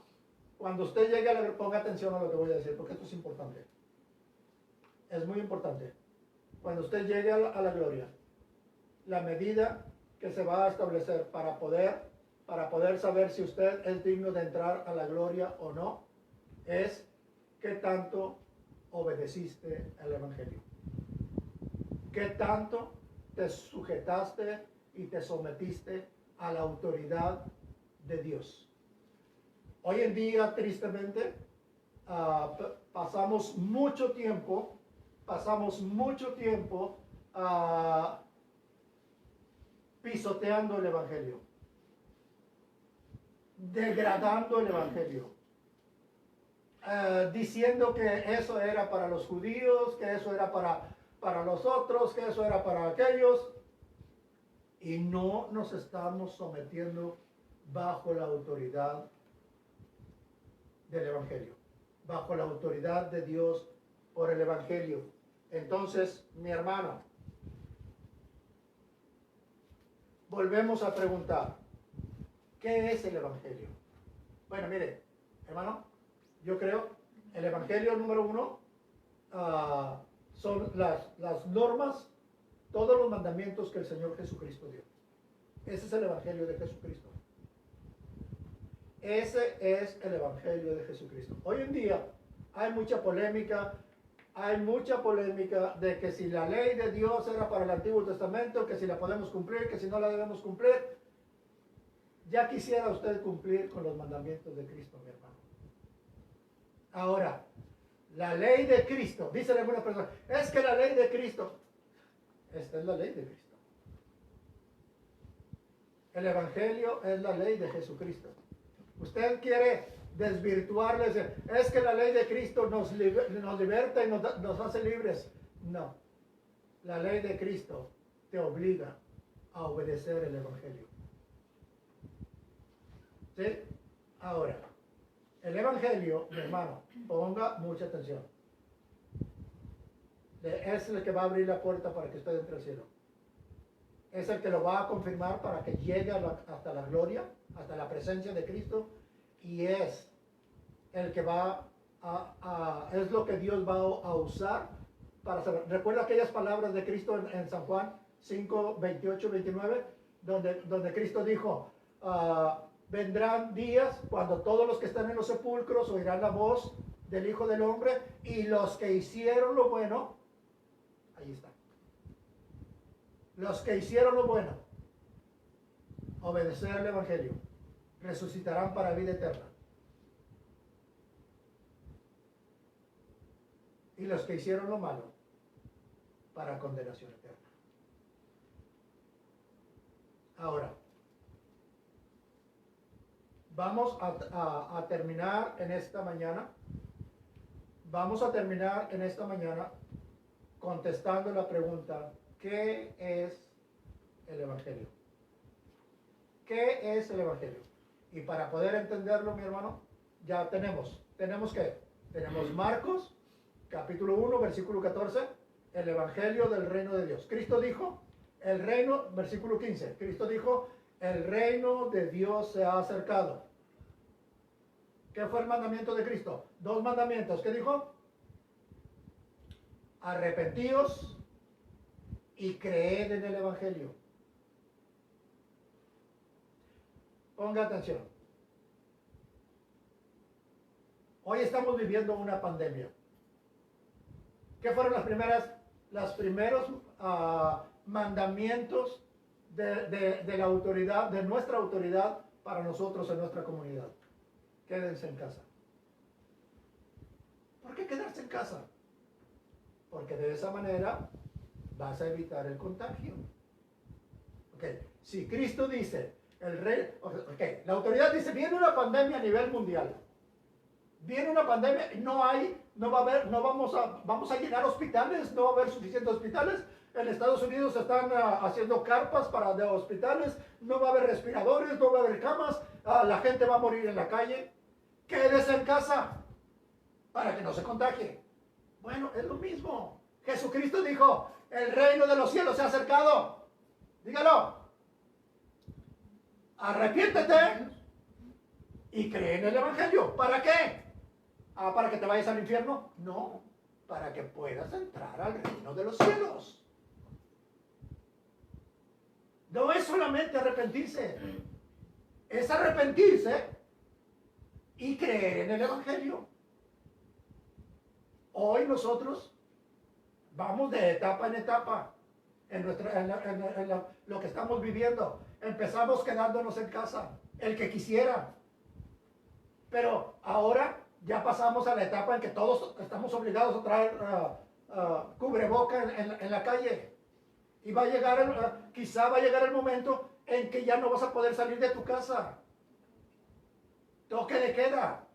cuando usted llegue a la, ponga atención a lo que voy a decir, porque esto es importante. Es muy importante. Cuando usted llegue a la gloria, la medida que se va a establecer para poder saber si usted es digno de entrar a la gloria o no, es qué tanto obedeciste al evangelio. Qué tanto te sujetaste y te sometiste a la autoridad de Dios. Hoy en día, tristemente, pasamos mucho tiempo pisoteando el evangelio, degradando el evangelio, diciendo que eso era para los judíos, que eso era para los otros, que eso era para aquellos, y no nos estamos sometiendo bajo la autoridad del evangelio, bajo la autoridad de Dios por el evangelio. Entonces, mi hermano, volvemos a preguntar, ¿qué es el evangelio? Bueno, mire, hermano, yo creo el evangelio número uno son las normas, todos los mandamientos que el Señor Jesucristo dio. Ese es el evangelio de Jesucristo. Ese es el evangelio de Jesucristo. Hoy en día hay mucha polémica de que si la ley de Dios era para el Antiguo Testamento, que si la podemos cumplir, que si no la debemos cumplir. Ya quisiera usted cumplir con los mandamientos de Cristo, mi hermano. Ahora, la ley de Cristo, dicen algunas personas, es que la ley de Cristo, esta es la ley de Cristo. El Evangelio es la ley de Jesucristo. Usted quiere desvirtuarles, es que la ley de Cristo nos liberta y nos hace libres. No, la ley de Cristo te obliga a obedecer el Evangelio. ¿Sí? Ahora, el Evangelio, mi hermano, ponga mucha atención. Es el que va a abrir la puerta para que usted entre al cielo. Es el que lo va a confirmar para que llegue hasta la gloria, hasta la presencia de Cristo. Y es el que es lo que Dios va a usar para saber. Recuerda aquellas palabras de Cristo en San Juan 5, 28, 29, donde Cristo dijo, vendrán días cuando todos los que están en los sepulcros oirán la voz del Hijo del Hombre, y los que hicieron lo bueno, ahí está. Los que hicieron lo bueno, obedecer el Evangelio, resucitarán para vida eterna. Y los que hicieron lo malo, para condenación eterna. Ahora, vamos a terminar en esta mañana. Vamos a terminar en esta mañana contestando la pregunta, ¿qué es el Evangelio? ¿Qué es el Evangelio? Y para poder entenderlo, mi hermano, ya tenemos ¿qué? Tenemos Marcos, capítulo 1, versículo 14, el Evangelio del reino de Dios. Cristo dijo, el reino, versículo 15, Cristo dijo, el reino de Dios se ha acercado. ¿Qué fue el mandamiento de Cristo? 2 mandamientos. ¿Qué dijo? Arrepentíos y creed en el Evangelio. Ponga atención. Hoy estamos viviendo una pandemia. ¿Qué fueron los primeros mandamientos de la autoridad, de nuestra autoridad para nosotros en nuestra comunidad? Quédense en casa. ¿Por qué quedarse en casa? Porque de esa manera vas a evitar el contagio. Okay. Si Cristo dice El rey, ok, la autoridad dice, viene una pandemia a nivel mundial. Viene una pandemia, no va a haber, vamos a llenar hospitales, no va a haber suficientes hospitales. En Estados Unidos están haciendo carpas de hospitales, no va a haber respiradores, no va a haber camas, la gente va a morir en la calle. Quédese en casa para que no se contagie. Bueno, es lo mismo. Jesucristo dijo, el reino de los cielos se ha acercado. Dígalo. Arrepiéntete y cree en el Evangelio. ¿Para qué? ¿Para que te vayas al infierno? No, para que puedas entrar al reino de los cielos. No es solamente arrepentirse, es arrepentirse y creer en el Evangelio. Hoy nosotros vamos de etapa en etapa en lo que estamos viviendo. Empezamos quedándonos en casa, el que quisiera. Pero ahora ya pasamos a la etapa en que todos estamos obligados a traer cubreboca en la calle. Y va a llegar, quizá va a llegar el momento en que ya no vas a poder salir de tu casa. Toque de queda.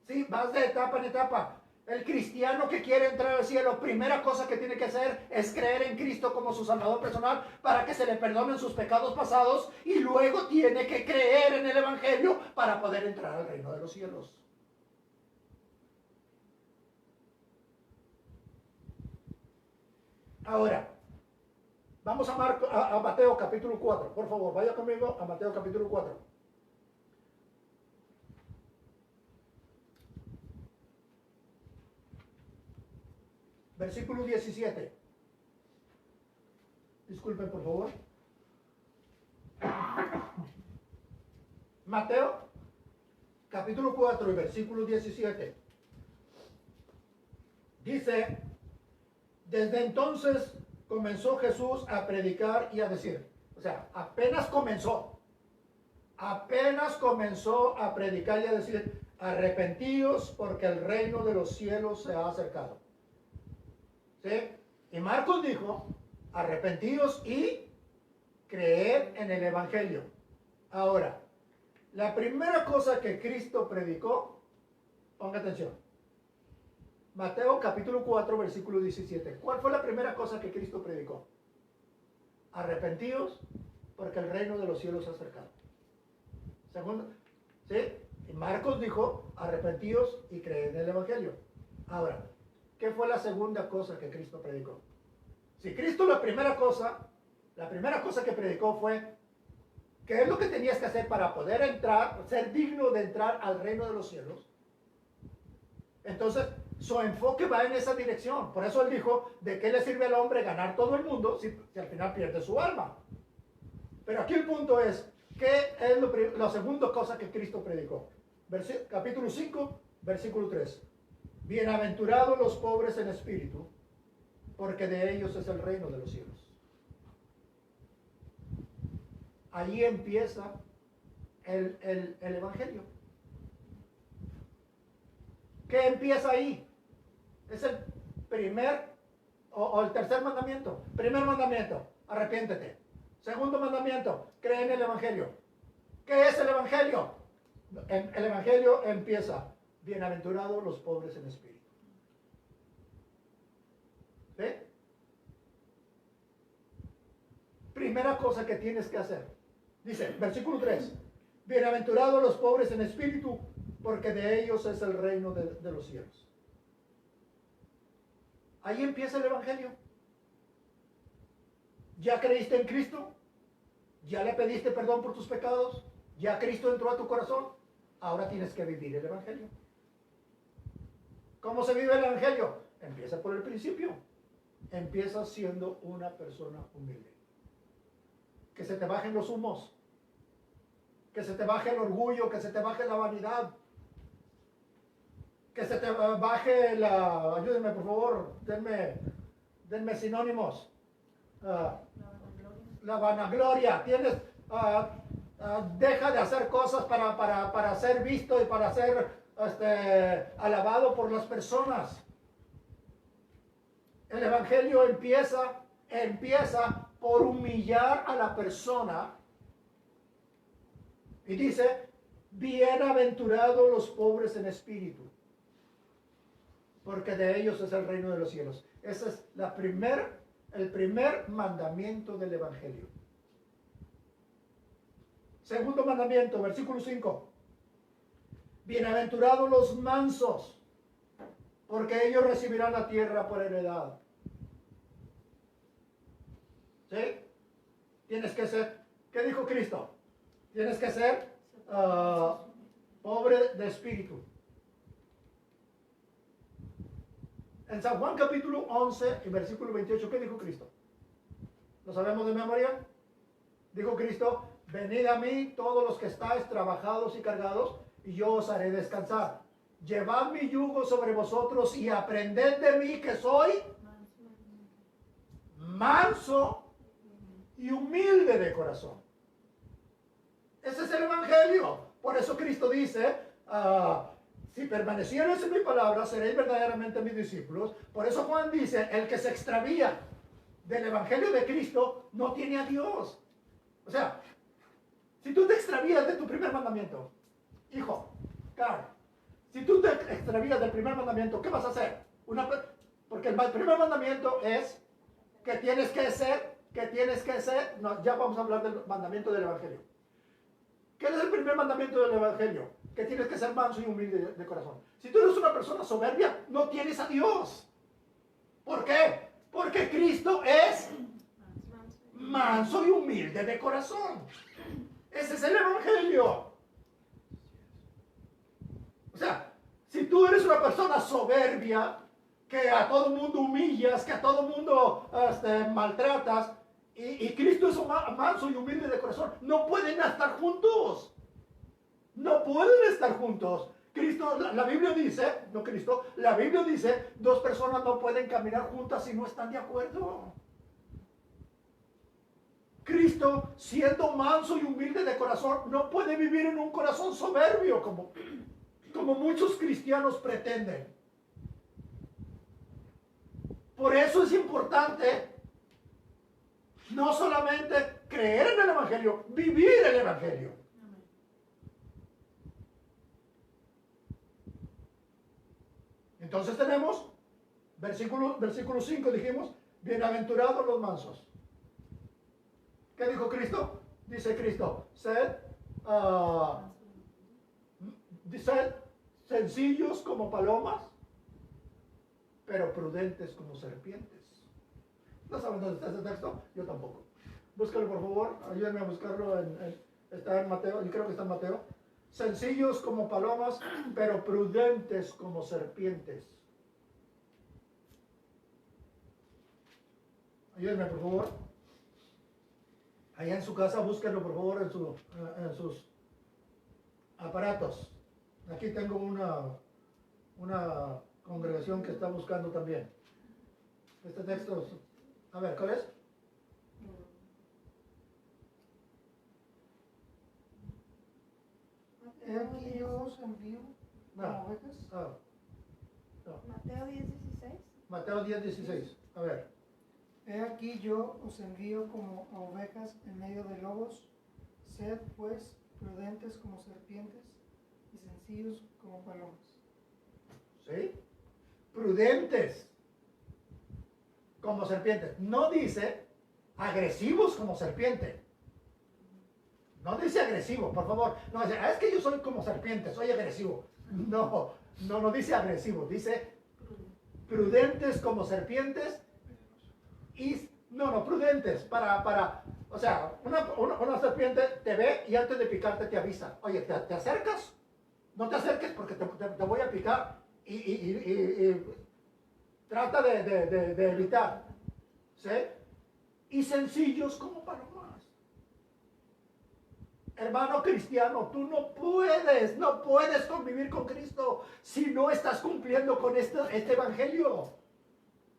Sí, vas de etapa en etapa. El cristiano que quiere entrar al cielo, primera cosa que tiene que hacer es creer en Cristo como su Salvador personal para que se le perdonen sus pecados pasados y luego tiene que creer en el Evangelio para poder entrar al reino de los cielos. Ahora, vamos a Mateo capítulo 4. Por favor, vaya conmigo a Mateo capítulo 4. Versículo 17. Disculpen, por favor. Mateo, capítulo 4 y versículo 17. Dice, desde entonces comenzó Jesús a predicar y a decir, o sea, apenas comenzó a predicar y a decir, arrepentíos porque el reino de los cielos se ha acercado. ¿Sí? Y Marcos dijo, arrepentíos y creed en el Evangelio. Ahora, la primera cosa que Cristo predicó, ponga atención, Mateo capítulo 4, versículo 17. ¿Cuál fue la primera cosa que Cristo predicó? Arrepentíos porque el reino de los cielos se ha acercado. Segundo, ¿sí? Y Marcos dijo, arrepentíos y creed en el Evangelio. Ahora, ¿qué fue la segunda cosa que Cristo predicó? Si Cristo la primera cosa que predicó fue, ¿qué es lo que tenías que hacer para poder entrar, ser digno de entrar al reino de los cielos? Entonces, su enfoque va en esa dirección. Por eso él dijo, ¿de qué le sirve al hombre ganar todo el mundo si al final pierde su alma? Pero aquí el punto es, ¿qué es la segunda cosa que Cristo predicó? Capítulo 5, versículo 3. Bienaventurados los pobres en espíritu, porque de ellos es el reino de los cielos. Ahí empieza el Evangelio. ¿Qué empieza ahí? Es el primer o el tercer mandamiento. Primer mandamiento, arrepiéntete. Segundo mandamiento, cree en el Evangelio. ¿Qué es el Evangelio? El Evangelio empieza, bienaventurados los pobres en espíritu. ¿Sí? Primera cosa que tienes que hacer. Dice, versículo 3. Bienaventurados los pobres en espíritu, porque de ellos es el reino de los cielos. Ahí empieza el Evangelio. ¿Ya creíste en Cristo? ¿Ya le pediste perdón por tus pecados? ¿Ya Cristo entró a tu corazón? Ahora tienes que vivir el Evangelio. ¿Cómo se vive el Evangelio? Empieza por el principio. Empieza siendo una persona humilde. Que se te bajen los humos. Que se te baje el orgullo, que se te baje la vanidad. Que se te baje la... Ayúdenme, por favor. Denme sinónimos. La vanagloria. Tienes... deja de hacer cosas para ser visto y para ser alabado por las personas. El Evangelio empieza por humillar a la persona Y dice, bienaventurados los pobres en espíritu, porque de ellos es el reino de los cielos. Ese es el primer mandamiento del Evangelio. Segundo mandamiento, versículo 5. Bienaventurados los mansos, porque ellos recibirán la tierra por heredad. ¿Sí? Tienes que ser, ¿qué dijo Cristo? Tienes que ser pobre de espíritu. En San Juan capítulo 11 y versículo 28, ¿qué dijo Cristo? ¿Lo sabemos de memoria? Dijo Cristo, venid a mí todos los que estáis trabajados y cargados, y yo os haré descansar. Llevad mi yugo sobre vosotros y aprended de mí, que soy manso y humilde de corazón. Ese es el Evangelio. Por eso Cristo dice, si permaneciereis en mi palabra, seréis verdaderamente mis discípulos. Por eso Juan dice, el que se extravía del Evangelio de Cristo no tiene a Dios. O sea, si tú te extravías de tu primer mandamiento, hijo, claro, si tú te extravías del primer mandamiento, ¿qué vas a hacer? Porque el primer mandamiento es que tienes que ser, no, ya vamos a hablar del mandamiento del Evangelio. ¿Qué es el primer mandamiento del Evangelio? Que tienes que ser manso y humilde de corazón. Si tú eres una persona soberbia, no tienes a Dios. ¿Por qué? Porque Cristo es manso y humilde de corazón. Ese es el Evangelio. O sea, si tú eres una persona soberbia, que a todo mundo humillas, que a todo mundo maltratas, y Cristo es manso y humilde de corazón, no pueden estar juntos. No pueden estar juntos. La Biblia dice, la Biblia dice, dos personas no pueden caminar juntas si no están de acuerdo. Cristo, siendo manso y humilde de corazón, no puede vivir en un corazón soberbio como muchos cristianos pretenden. Por eso es importante no solamente creer en el Evangelio, vivir el Evangelio. Entonces tenemos, versículo 5 dijimos, bienaventurados los mansos. ¿Qué dijo Cristo? Dice Cristo, sed sencillos como palomas, pero prudentes como serpientes. ¿No saben dónde está ese texto? Yo tampoco. Búscalo, por favor. Ayúdenme a buscarlo. Está en Mateo. Yo creo que está en Mateo. Sencillos como palomas, pero prudentes como serpientes. Ayúdenme, por favor. Allá en su casa, búsquenlo, por favor, en sus aparatos. Aquí tengo una congregación que está buscando también. Este texto, a ver, ¿cuál es? He aquí yo os envío como ovejas. No. Mateo 10:16. Mateo 10:16. A ver. He aquí yo os envío como a ovejas en medio de lobos. Sed pues prudentes como serpientes y sencillos como palomas. ¿Sí? Prudentes como serpientes. No dice agresivos como serpiente. No dice agresivo, por favor. No dice, es que yo soy como serpiente, soy agresivo. No dice agresivo, dice prudentes como serpientes y prudentes o sea, una serpiente te ve y antes de picarte te avisa. Oye, ¿te acercas? No te acerques porque te voy a picar y trata de evitar. ¿Sí? Y sencillos como palomas. Hermano cristiano, tú no puedes convivir con Cristo si no estás cumpliendo con este evangelio.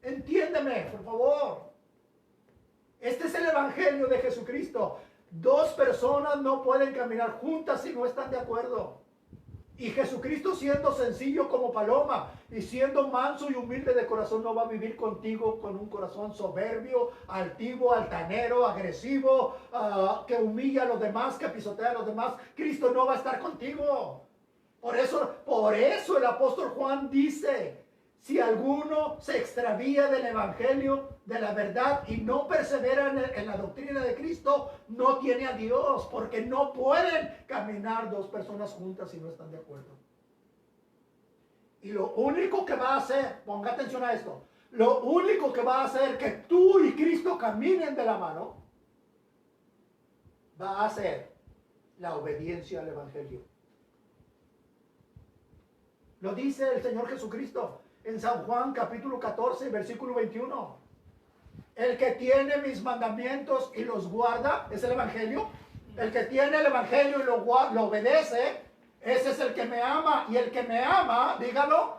Entiéndeme, por favor. Este es el evangelio de Jesucristo. Dos personas no pueden caminar juntas si no están de acuerdo. Y Jesucristo, siendo sencillo como paloma y siendo manso y humilde de corazón, no va a vivir contigo con un corazón soberbio, altivo, altanero, agresivo, que humilla a los demás, que pisotea a los demás. Cristo no va a estar contigo. Por eso el apóstol Juan dice: si alguno se extravía del evangelio, de la verdad, y no persevera en la doctrina de Cristo, no tiene a Dios, porque no pueden caminar dos personas juntas si no están de acuerdo. Y lo único que va a hacer, ponga atención a esto, lo único que va a hacer que tú y Cristo caminen de la mano, va a ser la obediencia al evangelio. Lo dice el Señor Jesucristo en San Juan capítulo 14, versículo 21. El que tiene mis mandamientos y los guarda, es el evangelio. El que tiene el evangelio y lo obedece, ese es el que me ama. Y el que me ama, dígalo,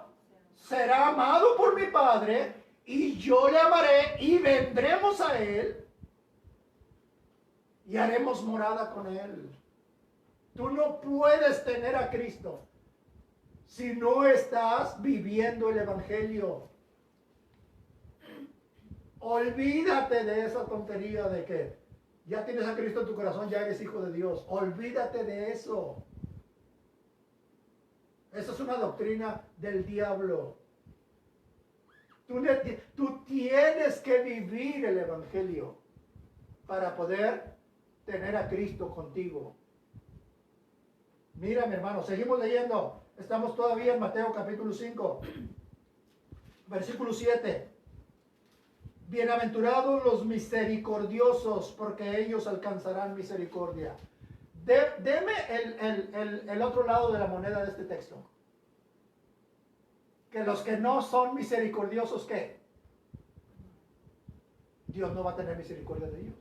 será amado por mi Padre, y yo le amaré y vendremos a él y haremos morada con él. Tú no puedes tener a Cristo si no estás viviendo el evangelio. Olvídate de esa tontería de que ya tienes a Cristo en tu corazón, ya eres hijo de Dios. Olvídate de eso. Esa es una doctrina del diablo. Tú tienes que vivir el evangelio para poder tener a Cristo contigo. Mira, mi hermano, seguimos leyendo. Estamos todavía en Mateo capítulo 5, versículo 7. Bienaventurados los misericordiosos, porque ellos alcanzarán misericordia. Deme el otro lado de la moneda de este texto. Que los que no son misericordiosos, ¿qué? Dios no va a tener misericordia de ellos.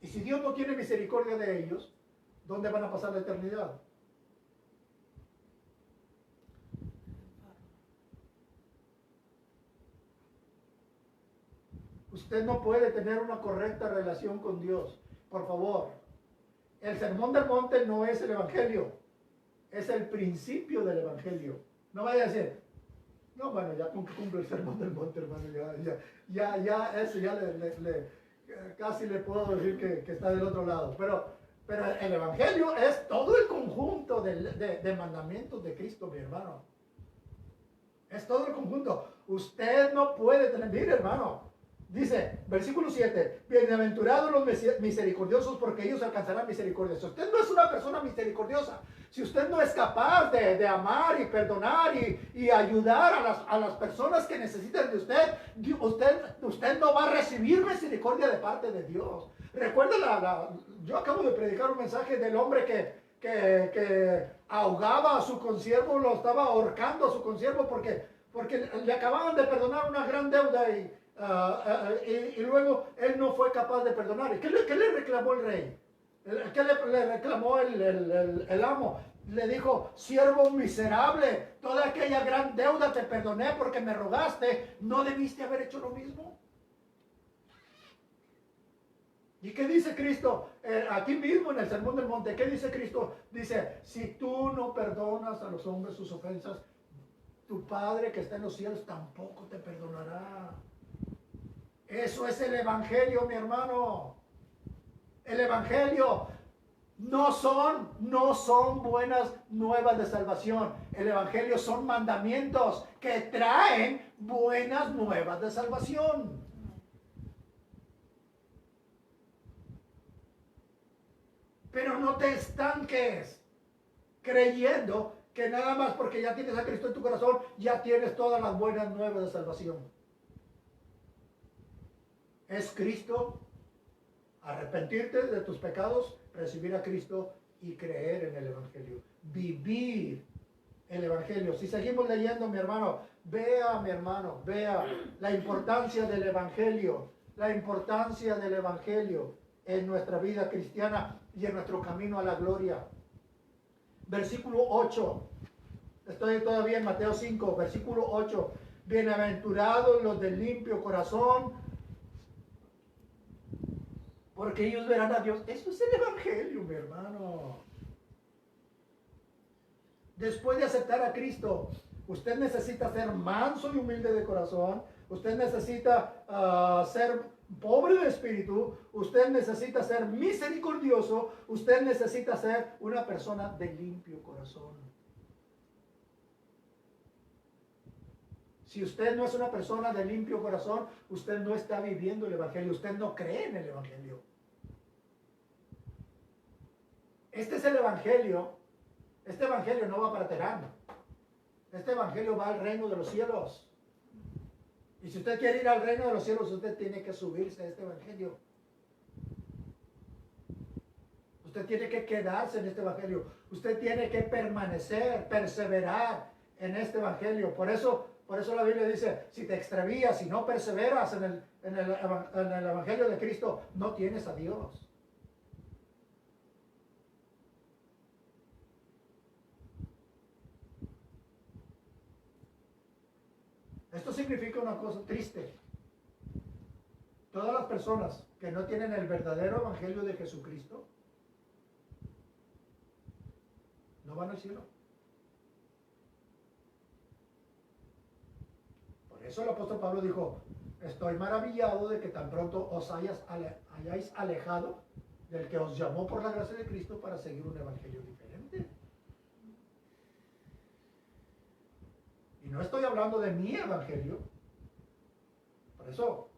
Y si Dios no tiene misericordia de ellos, ¿dónde van a pasar la eternidad? Usted no puede tener una correcta relación con Dios. Por favor, el sermón del monte no es el evangelio, es el principio del evangelio. No vaya a decir, no, bueno, ya cumple el sermón del monte, hermano, eso ya casi le puedo decir que está del otro lado. Pero el evangelio es todo el conjunto de mandamientos de Cristo, mi hermano. Es todo el conjunto. Usted no puede tener, mire, hermano. Dice, versículo 7, bienaventurados los misericordiosos, porque ellos alcanzarán misericordia. Si usted no es una persona misericordiosa, si usted no es capaz de amar y perdonar y ayudar a las personas que necesitan de usted no va a recibir misericordia de parte de Dios. Recuerda, yo acabo de predicar un mensaje del hombre que ahogaba a su consiervo, lo estaba ahorcando a su consiervo porque le acababan de perdonar una gran deuda y luego él no fue capaz de perdonar. ¿Qué le reclamó el rey? ¿Qué le reclamó el amo? Le dijo, siervo miserable, toda aquella gran deuda te perdoné porque me rogaste, ¿no debiste haber hecho lo mismo? ¿Y qué dice Cristo? Aquí mismo en el Sermón del Monte, ¿qué dice Cristo? Dice, si tú no perdonas a los hombres sus ofensas, tu Padre que está en los cielos tampoco te perdonará. Eso es el evangelio, mi hermano. El evangelio no son buenas nuevas de salvación. El evangelio son mandamientos que traen buenas nuevas de salvación. Pero no te estanques creyendo que nada más porque ya tienes a Cristo en tu corazón, ya tienes todas las buenas nuevas de salvación. Es Cristo, arrepentirte de tus pecados, recibir a Cristo y creer en el evangelio. Vivir el evangelio. Si seguimos leyendo, mi hermano, vea la importancia del evangelio, en nuestra vida cristiana y en nuestro camino a la gloria. Versículo 8. Estoy todavía en Mateo 5, versículo 8. Bienaventurados los de limpio corazón, porque ellos verán a Dios. Eso es el evangelio, mi hermano. después de aceptar a Cristo, usted necesita ser manso y humilde de corazón. Usted necesita ser pobre de espíritu. Usted necesita ser misericordioso. Usted necesita ser una persona de limpio corazón. Si usted no es una persona de limpio corazón, usted no está viviendo el Evangelio. Usted no cree en el Evangelio. Este es el Evangelio. Este Evangelio no va para Terán. Este Evangelio va al reino de los cielos. Y si usted quiere ir al reino de los cielos, usted tiene que subirse a este Evangelio. Usted tiene que quedarse en este Evangelio. Usted tiene que permanecer, perseverar en este Evangelio. Por eso la Biblia dice, si te extravías, si no perseveras en el Evangelio de Cristo, no tienes a Dios. Esto significa una cosa triste. Todas las personas que no tienen el verdadero Evangelio de Jesucristo no van al cielo. Por eso el apóstol Pablo dijo, estoy maravillado de que tan pronto os hayáis alejado del que os llamó por la gracia de Cristo para seguir un evangelio diferente. Y no estoy hablando de mi evangelio. Por eso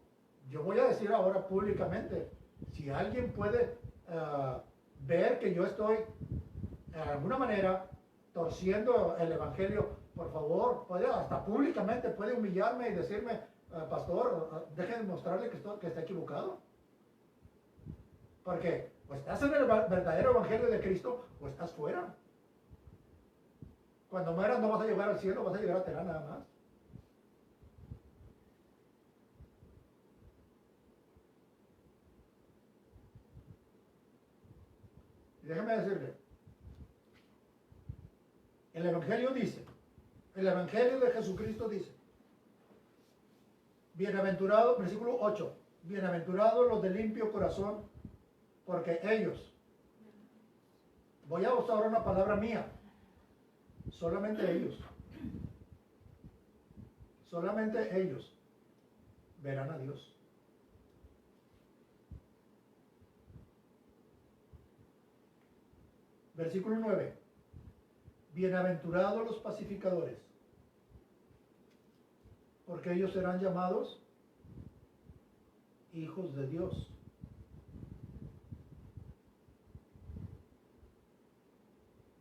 yo voy a decir ahora públicamente, si alguien puede ver que yo estoy de alguna manera torciendo el evangelio, por favor, puede hasta públicamente puede humillarme y decirme, pastor, deje de mostrarle que está equivocado. Porque o estás en el verdadero evangelio de Cristo o estás fuera. Cuando mueras no vas a llegar al cielo, vas a llegar a Terán nada más. Y déjeme decirle, el evangelio dice, el evangelio de Jesucristo dice, bienaventurados, versículo 8, bienaventurados los de limpio corazón, porque ellos, voy a usar una palabra mía, solamente ellos verán a Dios. Versículo 9, bienaventurados los pacificadores, porque ellos serán llamados hijos de Dios.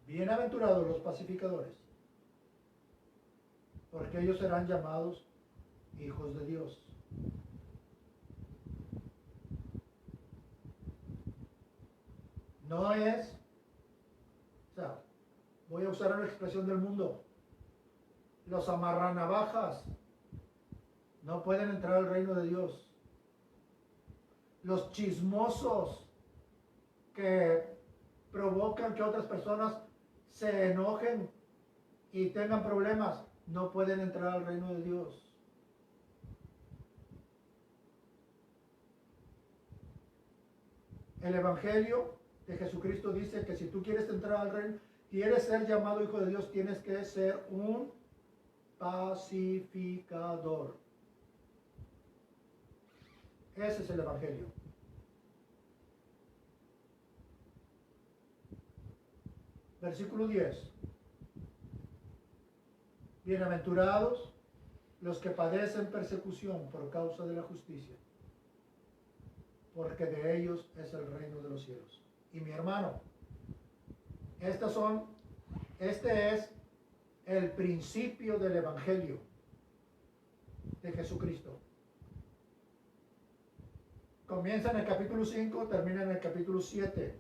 Bienaventurados los pacificadores, porque ellos serán llamados hijos de Dios. No es, voy a usar una expresión del mundo, los amarranavajas no pueden entrar al reino de Dios. Los chismosos que provocan que otras personas se enojen y tengan problemas, no pueden entrar al reino de Dios. El Evangelio de Jesucristo dice que si tú quieres entrar al reino, quieres ser llamado hijo de Dios, tienes que ser un pacificador. Ese es el Evangelio. Versículo 10. Bienaventurados los que padecen persecución por causa de la justicia, porque de ellos es el reino de los cielos. Y mi hermano, este es el principio del Evangelio de Jesucristo. Comienza en el capítulo 5, termina en el capítulo 7.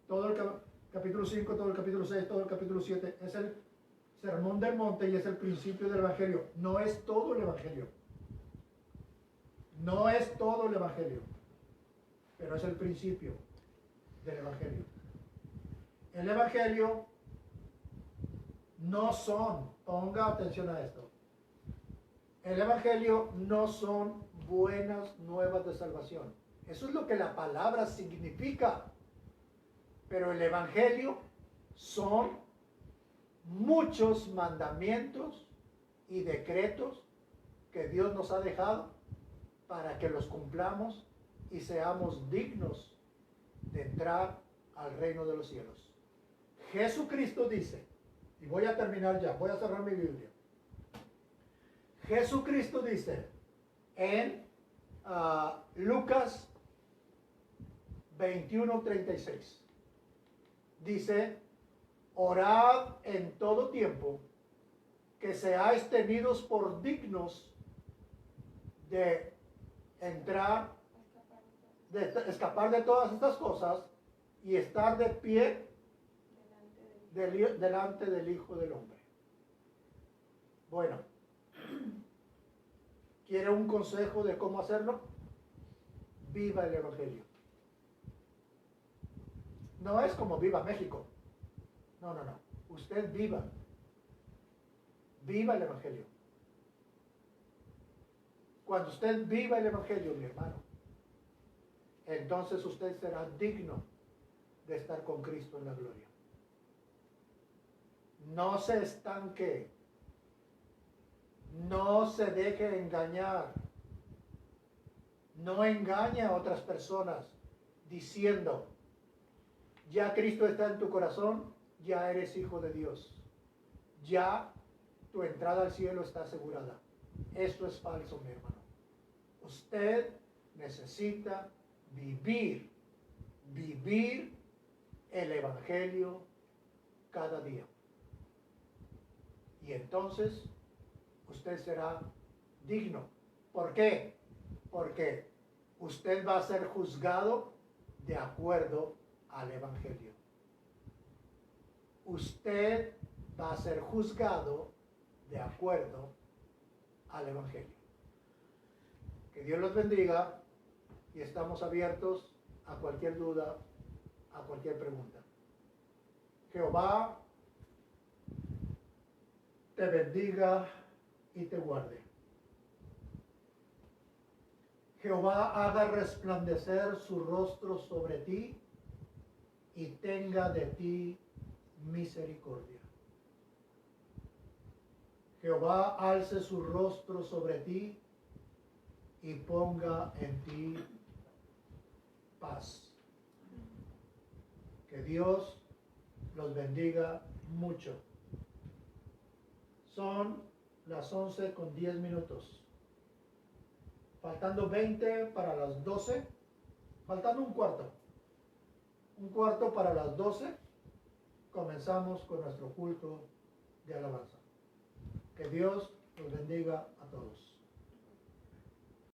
Todo el capítulo 5, todo el capítulo 6, todo el capítulo 7 es el sermón del monte y es el principio del Evangelio. No es todo el Evangelio. No es todo el Evangelio, pero es el principio del Evangelio. El Evangelio no son, ponga atención a esto, el Evangelio no son buenas nuevas de salvación. Eso es lo que la palabra significa. Pero el Evangelio son muchos mandamientos y decretos que Dios nos ha dejado para que los cumplamos y seamos dignos de entrar al reino de los cielos. Jesucristo dice, y voy a terminar ya, voy a cerrar mi Biblia. Jesucristo dice en Lucas 21:36, dice, orad en todo tiempo, que seáis tenidos por dignos de entrar, de escapar de todas estas cosas y estar de pie delante del Hijo del Hombre. Bueno, ¿quiere un consejo de cómo hacerlo? Viva el Evangelio. No es como viva México. No. Usted viva. Viva el Evangelio. Cuando usted viva el Evangelio, mi hermano, entonces usted será digno de estar con Cristo en la gloria. No se estanque. No se deje engañar. No engañe a otras personas diciendo, ya Cristo está en tu corazón, ya eres hijo de Dios. Ya tu entrada al cielo está asegurada. Esto es falso, mi hermano. Usted necesita vivir el Evangelio cada día. Y entonces usted será digno. ¿Por qué? Porque usted va a ser juzgado de acuerdo al Evangelio. Usted va a ser juzgado de acuerdo al Evangelio. Que Dios los bendiga y estamos abiertos a cualquier duda, a cualquier pregunta. Jehová te bendiga y te guarde. Jehová haga resplandecer su rostro sobre ti y tenga de ti misericordia. Jehová alce su rostro sobre ti y ponga en ti paz. Que Dios los bendiga mucho. Son las 11:10. Faltando 20 para las 12. Faltando un cuarto. Un cuarto para las 12. Comenzamos con nuestro culto de alabanza. Que Dios los bendiga a todos.